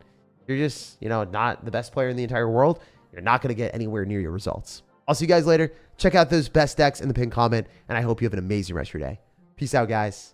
A: you're just, you know, not the best player in the entire world. You're not going to get anywhere near your results. I'll see you guys later. Check out those best decks in the pinned comment, and I hope you have an amazing rest of your day. Peace out, guys.